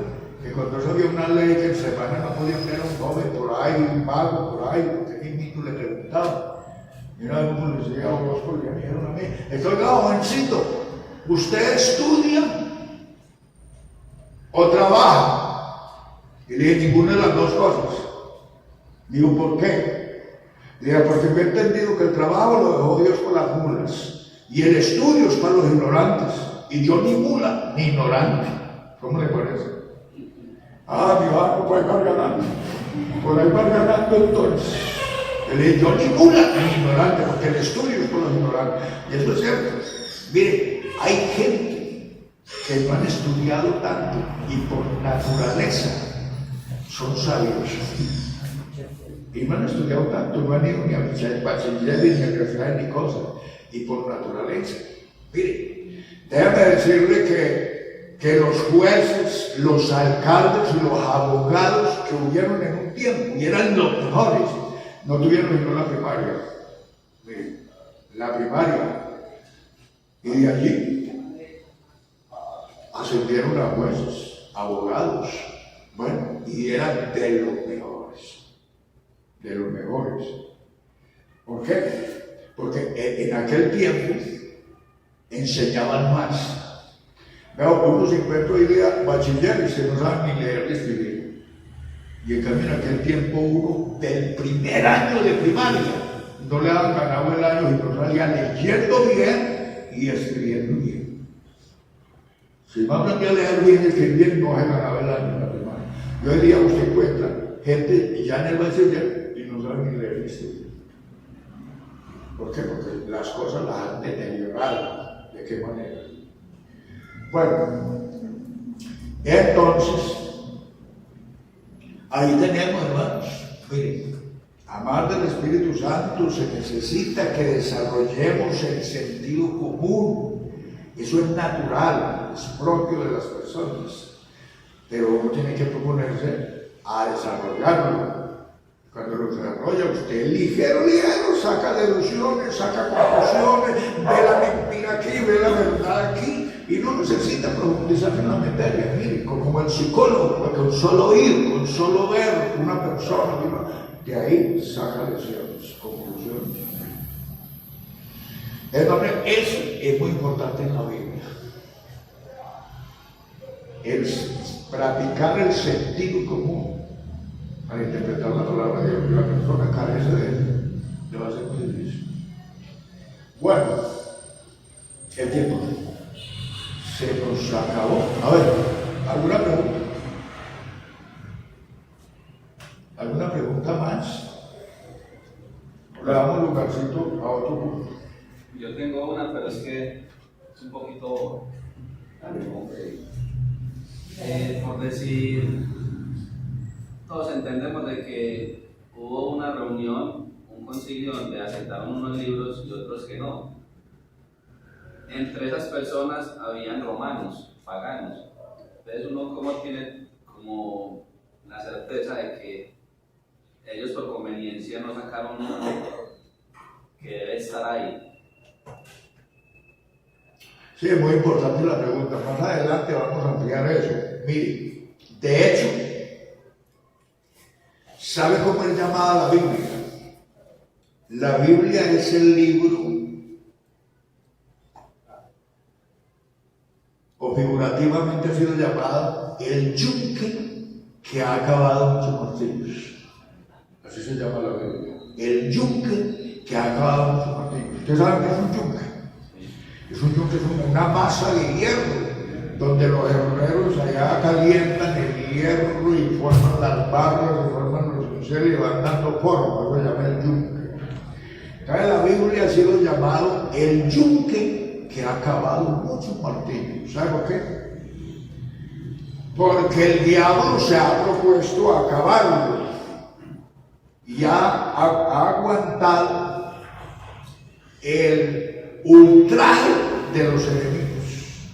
que cuando eso había una ley que en semana no podían ver a un joven por ahí, un vago por ahí, porque mismo le preguntaba. Y una vez un policía o dos policías me dijeron a mí, oiga, jovencito, ¿usted estudia o trabaja? Y le dije, ninguna de las dos cosas. Digo, ¿por qué? Le dije, porque me he entendido que el trabajo lo dejó Dios con las mulas y el estudio es para los ignorantes, y yo ni mula ni ignorante. ¿Cómo le parece? Mi barco puede estar ganando. Por ahí va ganando entonces. Le dije, yo ni mula ni ignorante, porque el estudio es para los ignorantes. Y eso es cierto. Mire, hay gente que no han estudiado tanto y por naturaleza son sabios. Y no han estudiado tanto, no han ido ni a bachiller, ni a universidad, ni cosas. Y por naturaleza. Mire, déjame decirle que los jueces, los alcaldes y los abogados que hubieron en un tiempo, y eran los mejores, no tuvieron ni la primaria. Mire, la primaria. Y de allí ascendieron a jueces, abogados, bueno, y eran de los mejores. De los mejores. ¿Por qué? Porque en aquel tiempo enseñaban más. Veo que uno se encuentra hoy día bachilleres que no saben ni leer ni escribir. Y en cambio en aquel tiempo uno del primer año de primaria no le habían ganado el año y no salía leyendo bien y escribiendo bien. Si no aprendía a leer bien y escribir bien, no se ganaba el año en la primaria. Y hoy día usted encuentra gente ya en el bachiller y no sabe ni leer ni escribir. ¿Por qué? Porque las cosas las han deteriorado. ¿De qué manera? Bueno, Entonces, ahí tenemos, hermanos, miren, amar del Espíritu Santo se necesita que desarrollemos el sentido común. Eso es natural, es propio de las personas, pero uno tiene que proponerse a desarrollarlo. Cuando lo desarrolla usted ligero, saca deducciones, saca conclusiones, ve la mentira aquí, ve la verdad aquí, y no necesita profundizar en la materia. Mire, como el psicólogo, con solo oír, con solo ver una persona, de ahí saca decisiones, conclusiones. Entonces, eso es muy importante en la Biblia. Practicar el sentido común para interpretar la palabra de Dios, que la persona carece de él, le va a ser muy difícil. Bueno, el tiempo se nos acabó. A ver, ¿alguna pregunta? ¿Alguna pregunta más? Le damos lugarcito a otro punto. Yo tengo una, pero es que es un poquito... por decir, todos entendemos de que hubo una reunión, un concilio donde aceptaron unos libros y otros que no. Entre esas personas habían romanos, paganos. Entonces uno como tiene como la certeza de que ellos por conveniencia no sacaron uno que debe estar ahí. Sí, es muy importante la pregunta. Más adelante vamos a ampliar eso. Mire, de hecho, ¿sabe cómo es llamada la Biblia? La Biblia es el libro, o figurativamente ha sido llamada, el yunque que ha acabado muchos martirios. Así se llama la Biblia. El yunque que ha acabado muchos martirios. ¿Ustedes saben qué es un yunque? Es un yunque, es como una masa de hierro, donde los herreros allá calientan el hierro y forman las barras, y forman los pinceles y van dando forma. Eso se llama el yunque. Entonces la Biblia ha sido llamado el yunque que ha acabado muchos martirios. ¿Sabe por qué? Porque el diablo se ha propuesto acabarlo y ha aguantado el ultraje de los enemigos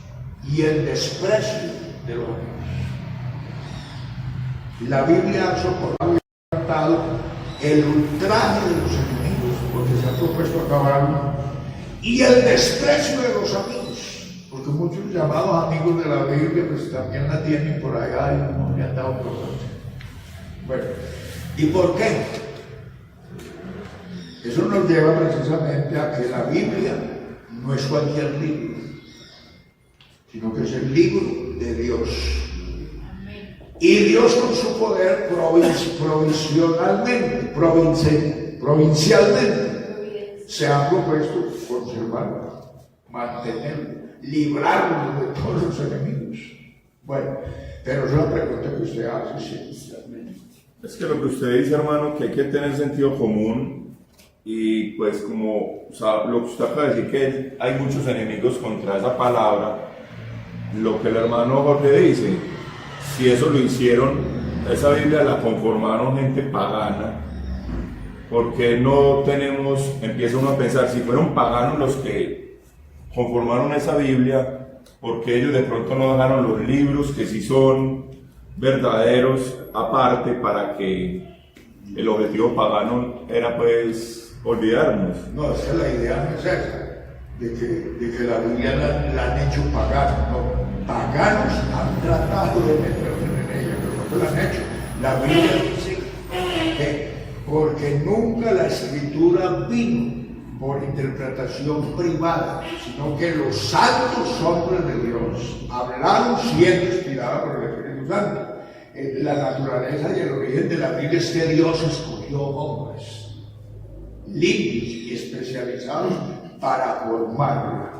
y el desprecio de los amigos. La Biblia ha soportado y ha aguantado el ultraje de los enemigos, porque se ha propuesto acabarlo, y el desprecio de los amigos, porque muchos llamados amigos de la Biblia pues también la tienen por allá y no le han dado importancia. Bueno, ¿y por qué? Eso nos lleva precisamente a que la Biblia no es cualquier libro, sino que es el libro de Dios. Y Dios con su poder provincialmente, se ha propuesto conservarlo, mantenerlo, librarlo de todos los enemigos. Bueno, pero es una pregunta que usted hace, sí. Es que lo que usted dice, hermano, que hay que tener sentido común. Y pues como lo que usted acaba de decir, que hay muchos enemigos contra esa palabra, lo que el hermano Jorge dice, si eso lo hicieron, esa Biblia la conformaron gente pagana, porque no tenemos, empieza uno a pensar, si fueron paganos los que conformaron esa Biblia, porque ellos de pronto no dejaron los libros que sí son verdaderos aparte, para que el objetivo pagano era pues olvidarnos. No, esa es la idea, no es esa, de que la Biblia la han hecho paganos. No, paganos han tratado de meterse en ella, pero no la han hecho. La Biblia dice que porque nunca la escritura vino por interpretación privada, sino que los santos hombres de Dios hablaron siendo inspirados por el Espíritu Santo. La naturaleza y el origen de la Biblia es que Dios escogió hombres limpios y especializados para formarla.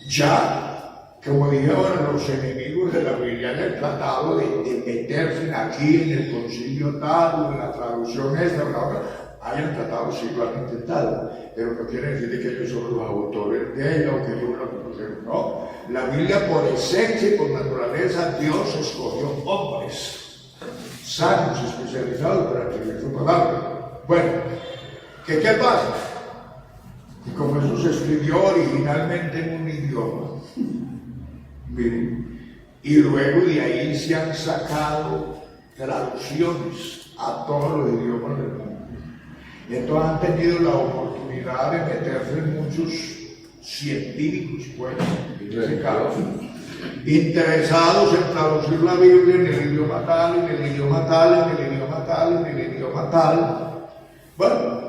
Ya, como dijeron los enemigos de la Biblia, han tratado de meterse aquí en el concilio tal, o en la traducción esta o la otra, hayan tratado, sí lo han intentado, pero no quiere decir que ellos son los autores de ella o que ellos lo conocieron, no. La Biblia por esencia y por naturaleza, Dios escogió hombres sanos, especializados para escribir su palabra. Bueno, ¿qué pasa? Y como eso se escribió originalmente en un idioma, miren, y luego de ahí se han sacado traducciones a todos los idiomas del mundo. Y entonces han tenido la oportunidad de meterse en muchos científicos, pues, en ese caso, interesados en traducir la Biblia en el idioma tal, en el idioma tal, en el idioma tal, en el idioma tal. Bueno,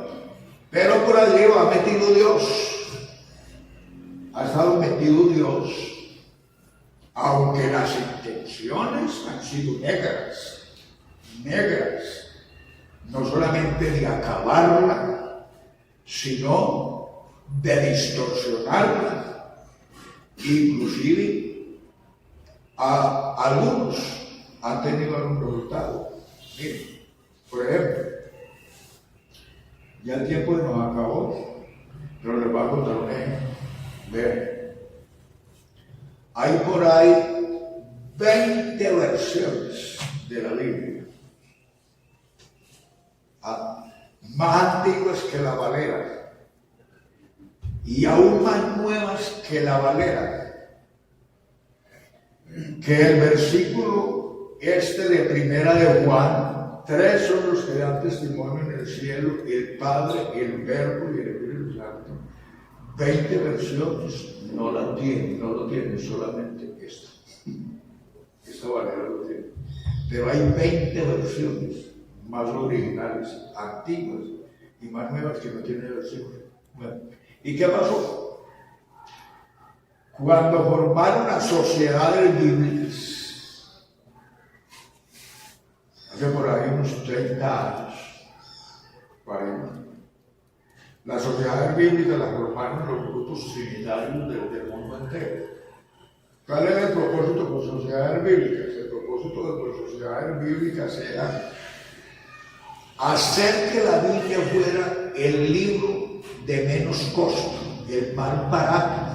pero por allí lo ha metido Dios. Ha estado metido Dios, aunque las intenciones han sido negras, no solamente de acabarla, sino de distorsionarla, inclusive a algunos han tenido algún resultado. Miren, por ejemplo, ya el tiempo nos acabó, pero les voy a contar un ejemplo. Vean, hay por ahí 20 versiones de la Biblia, más antiguas que la Valera y aún más nuevas que la Valera, que el versículo de Primera de Juan, 3 son los que dan testimonio en el cielo, el Padre, el Verbo y el Espíritu Santo. 20 versiones no lo tienen solamente esta Valera lo tiene, pero hay 20 versiones más originales, antiguas y más nuevas que no tienen versículos. Bueno, ¿y qué pasó? Cuando formaron las sociedades bíblicas, hace por ahí unos 30 años, 40, las sociedades bíblicas las formaron los grupos trinitarios del mundo entero. ¿Cuál era el propósito con sociedades bíblicas? El propósito de las sociedades bíblicas era hacer que la Biblia fuera el libro de menos costo, el más barato,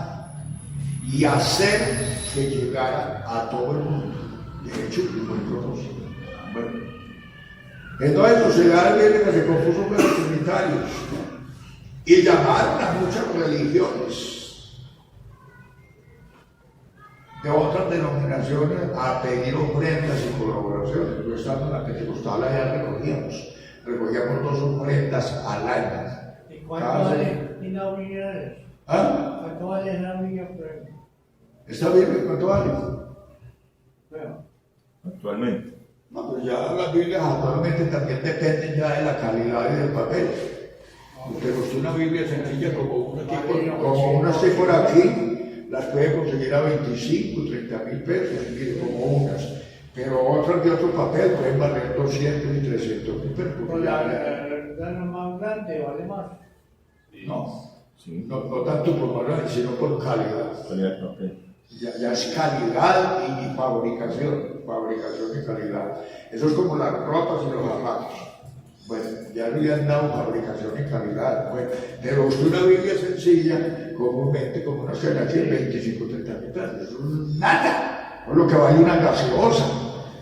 y hacer que llegara a todo el mundo. De hecho, fue el propósito. Bueno, entonces sociedades bíblicas se compuso con los trinitarios y llamaron a muchas religiones de otras denominaciones a pedir ofrendas y colaboraciones. Yo estando en la Pentecostal allá recogíamos 2 ofrendas al año. ¿Y cuánto vale una Biblia? ¿Ah? ¿Cuánto vale una Biblia por ejemplo? ¿Está bien? ¿Cuánto vale? Bueno, Actualmente. No, pues ya las Biblias actualmente también dependen ya de la calidad y del papel. Usted costó una Biblia sencilla como unas que por aquí, las puede conseguir a 25, 30 mil pesos, mire, como unas. Pero otras de otro papel pueden valer 200 y 300 mil pesos. con la más grande vale más. No, Sí. no tanto por valor, sino por calidad. Calidad de papel. Ya es calidad y fabricación y calidad. Eso es como las ropas y los zapatos. Bueno, ya le han dado fabricación y calidad. Bueno, pero usted una Biblia sencilla, comúnmente como una cena aquí en 25, 30 mil pesos. Eso es nada. O lo que vale una gaseosa,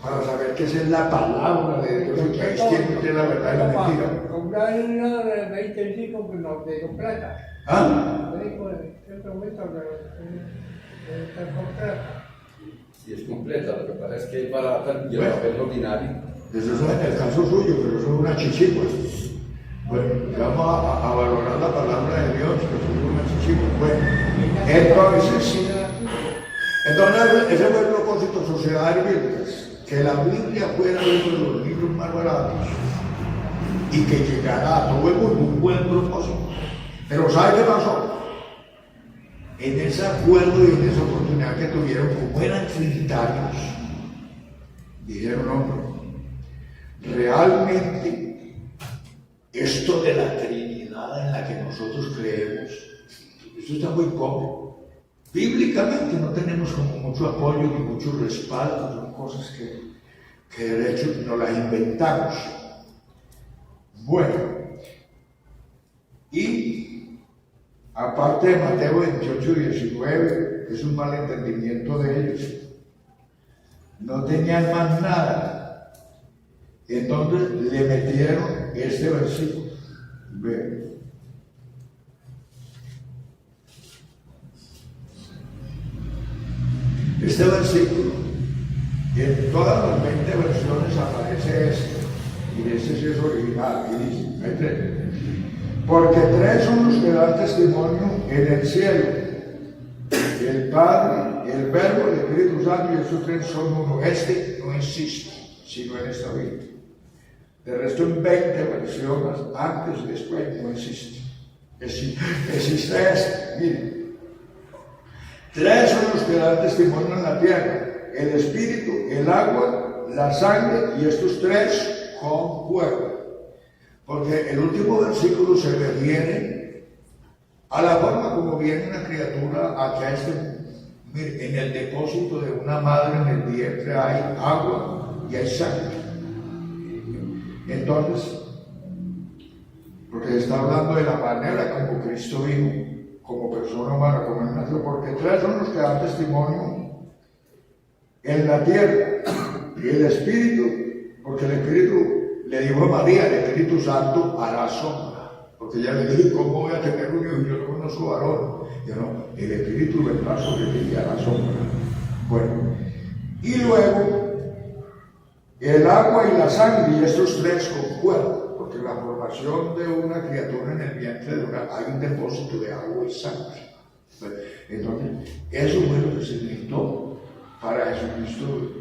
para saber que esa es la palabra de Dios y que ahí tiene la verdad y la mentira. Comprar una de 25 que no te completa. ¿Ah? Si es completa, lo que pasa es que es barata y el papel ordinario. Eso es en el caso suyo, pero eso es una chichigua. Bueno, vamos a valorar la palabra de Dios, que es una chichigua. Bueno, entonces ese fue el propósito de sociedades bíblicas, que la Biblia fuera uno de los libros más baratos y que llegara a todo el mundo, un buen propósito. Pero ¿sabe qué pasó? En ese acuerdo y en esa oportunidad que tuvieron, como eran trinitarios, dijeron, hombre, realmente esto de la Trinidad en la que nosotros creemos, esto está muy poco. Bíblicamente no tenemos como mucho apoyo ni mucho respaldo, son cosas que de hecho nos las inventamos. Bueno, Y aparte de Mateo 28, 19, es un malentendimiento de ellos. No tenían más nada. Entonces le metieron este versículo. Vean. Este versículo, en todas las 20 versiones aparece este, y este sí es original, y dice, hay 3. Porque 3 son los que dan testimonio en el cielo: el Padre, el Verbo, el Espíritu Santo, y estos 3 son uno. Este no existe, sino en esta Biblia. De resto, en 20 versiones, antes y después, no existe. Existe este, miren. 3 son los que dan testimonio en la tierra: el Espíritu, el agua, la sangre, y estos 3 concuerdan. Porque el último versículo se refiere a la forma como viene una criatura aquí a este mundo. Mire, en el depósito de una madre en el vientre hay agua y hay sangre. Entonces, porque está hablando de la manera como Cristo vino como persona humana, como él nació, porque 3 son los que dan testimonio en la tierra: y el Espíritu, porque el Espíritu le dijo a María, el Espíritu Santo hará sombra, porque ella le dijo: ¿cómo voy a tener un hijo? Yo no conozco varón. Yo no, el Espíritu vendrá sobre ti y hará sombra. Bueno, y luego el agua y la sangre, y estos 3 concuerdan, porque la formación de una criatura en el vientre de hay un depósito de agua y sangre. Entonces, eso fue lo que se necesitó para Jesucristo,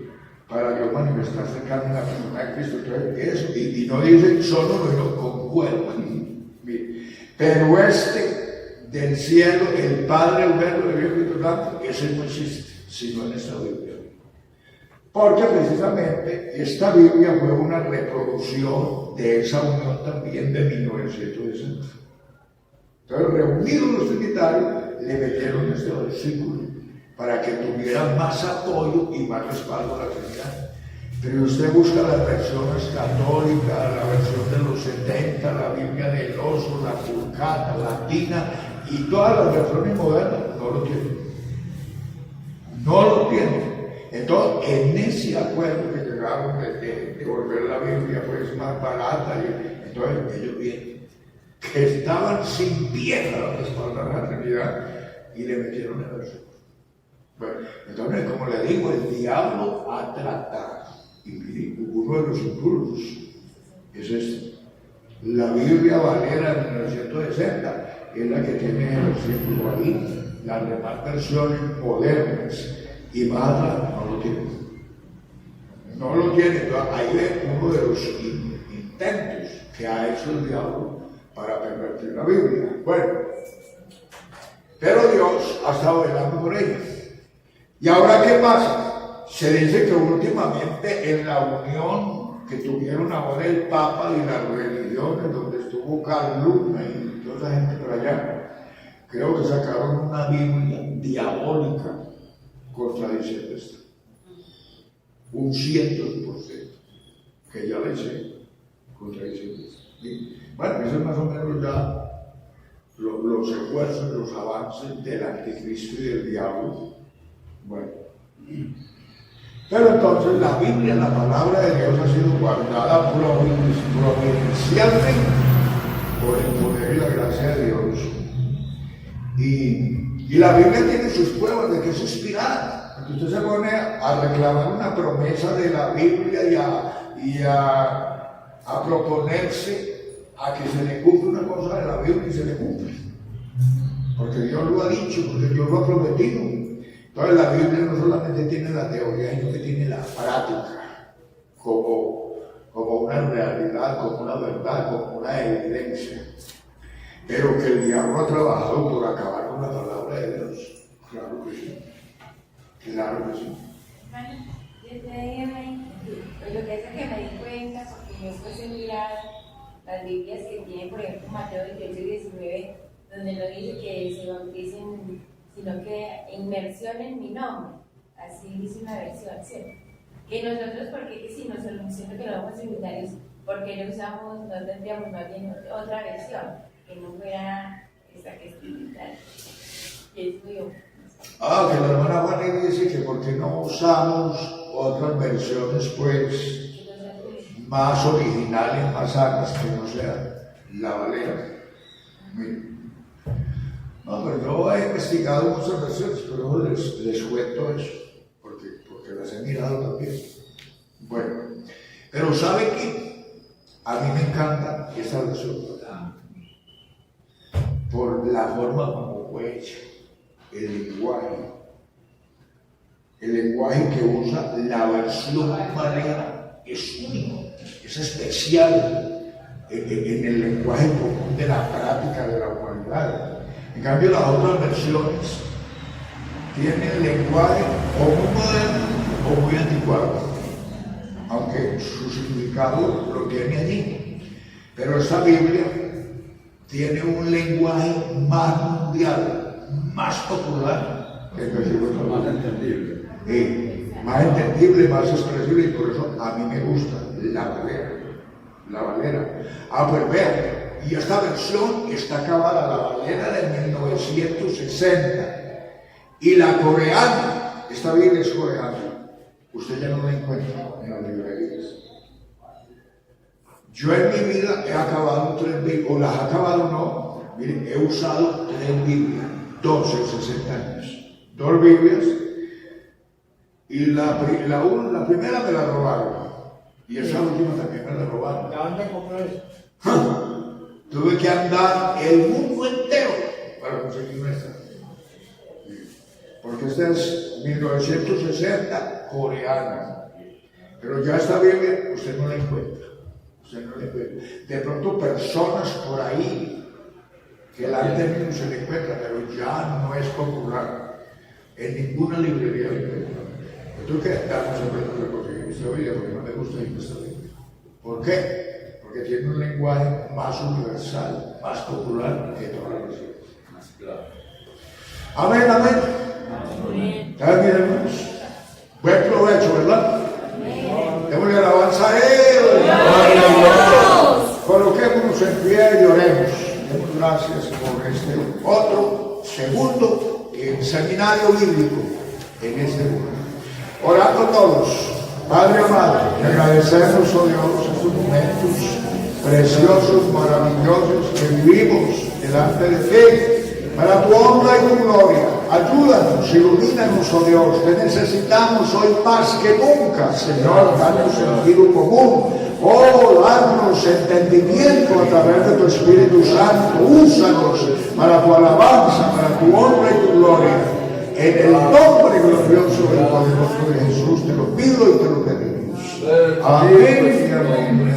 para Dios manifestarse en carne en la persona de Cristo. Entonces, eso, y no dicen solo, no concuerdan. Pero este del cielo, el Padre, el Verbo, el Espíritu Santo, ese no existe, sino en esta Biblia. Porque precisamente esta Biblia fue una reproducción de esa unión también de 1960. Entonces, reunidos los trinitarios, le metieron este versículo para que tuviera más apoyo y más respaldo a la Trinidad. Pero usted busca las versiones católicas, la versión de los 70, la Biblia del Oso, la Vulgata, Latina, y todas las versiones modernas, no lo tienen. No lo tienen. Entonces, en ese acuerdo que llegaron de volver la Biblia pues más barata, y entonces ellos vienen, que estaban sin piedra para respaldar la Trinidad, y le metieron el versículo. Bueno, entonces, como le digo, el diablo ha tratado, y mire, uno de los impulsos es este. La Biblia Valera de 1960 es la que tiene el versículo ahí. Las demás versiones modernas y más atrás no lo tienen. No lo tienen. Entonces, ahí ve uno de los intentos que ha hecho el diablo para pervertir la Biblia. Bueno, pero Dios ha estado velando por ella. ¿Y ahora qué pasa? Se dice que últimamente en la unión que tuvieron ahora el Papa y las religiones, donde estuvo Carl Luna y toda esa gente por allá, creo que sacaron una Biblia diabólica contradiciendo esto. Un 100% que ya le sé contradiciendo esto. Bueno, eso es más o menos ya los esfuerzos, los avances del anticristo y del diablo. Bueno, pero entonces la Biblia, la palabra de Dios, ha sido guardada providencialmente por el poder y la gracia de Dios. Y la Biblia tiene sus pruebas de que es inspirada. Porque usted se pone a reclamar una promesa de la Biblia y a proponerse a que se le cumple una cosa de la Biblia y se le cumple. Porque Dios lo ha dicho, porque Dios lo ha prometido. Entonces la Biblia no solamente tiene la teoría, sino que tiene la práctica como una realidad, como una verdad, como una evidencia. Pero que el diablo ha trabajado por acabar con la palabra de Dios. Claro que sí. Claro que sí. Pues lo que hace que me di cuenta, porque yo después he mirado las Biblias que tiene, por ejemplo, Mateo 28 y 19, donde no dice que se bauticen, sino que inmersión en mi nombre. Así dice una versión, ¿cierto? Que nosotros, porque si nosotros siento que no somos seminarios, ¿por qué no usamos, no tendríamos más bien otra versión? que no fuera esa que es digital. Y es muy obvio. Que la hermana Juana dice que por qué no usamos otras versiones, pues, más originales, más sanas, que no sea la Valera. Mire. No, pero yo he investigado muchas versiones, pero les cuento eso, porque las he mirado también. Bueno, pero ¿sabe qué? A mí me encanta esta versión, por la forma como fue hecha, el lenguaje que usa la versión Valera es único, es especial en el lenguaje común de la práctica de la humanidad. En cambio, las otras versiones tienen lenguaje o muy moderno o muy anticuado, aunque su significado lo tiene allí. Pero esta Biblia tiene un lenguaje más mundial, más popular que el versículo Más entendible. más entendible, más expresible, y por eso a mí me gusta la Valera. La Valera. Pues vean. Y esta versión está acabada, la Valera de 1960. Y la coreana, esta Biblia es coreana, usted ya no la encuentra en las librerías. Yo en mi vida he acabado 3 Biblias, o las he acabado no, miren, he usado 3 Biblias, 12 en 60 años. 2 Biblias, y la primera me la robaron, y esa última también me la robaron. ¿De dónde compró eso? Tuve que andar el mundo entero para conseguir esta. Porque esta es 1960 coreana. Pero ya esta Biblia usted no la encuentra. De pronto personas por ahí que la han tenido se la encuentra, pero ya no es popular. En ninguna librería la encuentra. Yo tengo que darnos el reto de conseguir esta Biblia porque no me gusta esta Biblia. ¿Por qué? Porque tiene un lenguaje más universal, más popular que todas las versiones. Más claro. Amén, amén. ¿Está bien, hermanos? Buen provecho, ¿verdad? Démosle alabanza a Él. Coloquémonos en pie y oremos. Demos gracias por este otro segundo seminario bíblico en este mundo. Orando todos. Padre amado, te agradecemos, oh Dios, estos momentos preciosos, maravillosos que vivimos delante de ti, para tu honra y tu gloria. Ayúdanos, ilumínanos, oh Dios, te necesitamos hoy más que nunca, Señor. Danos sentido común, danos entendimiento a través de tu Espíritu Santo. Úsanos para tu alabanza, para tu honra y tu gloria. En el nombre glorioso y poderoso de Jesús te lo pido y te lo pedimos. Amén y amén.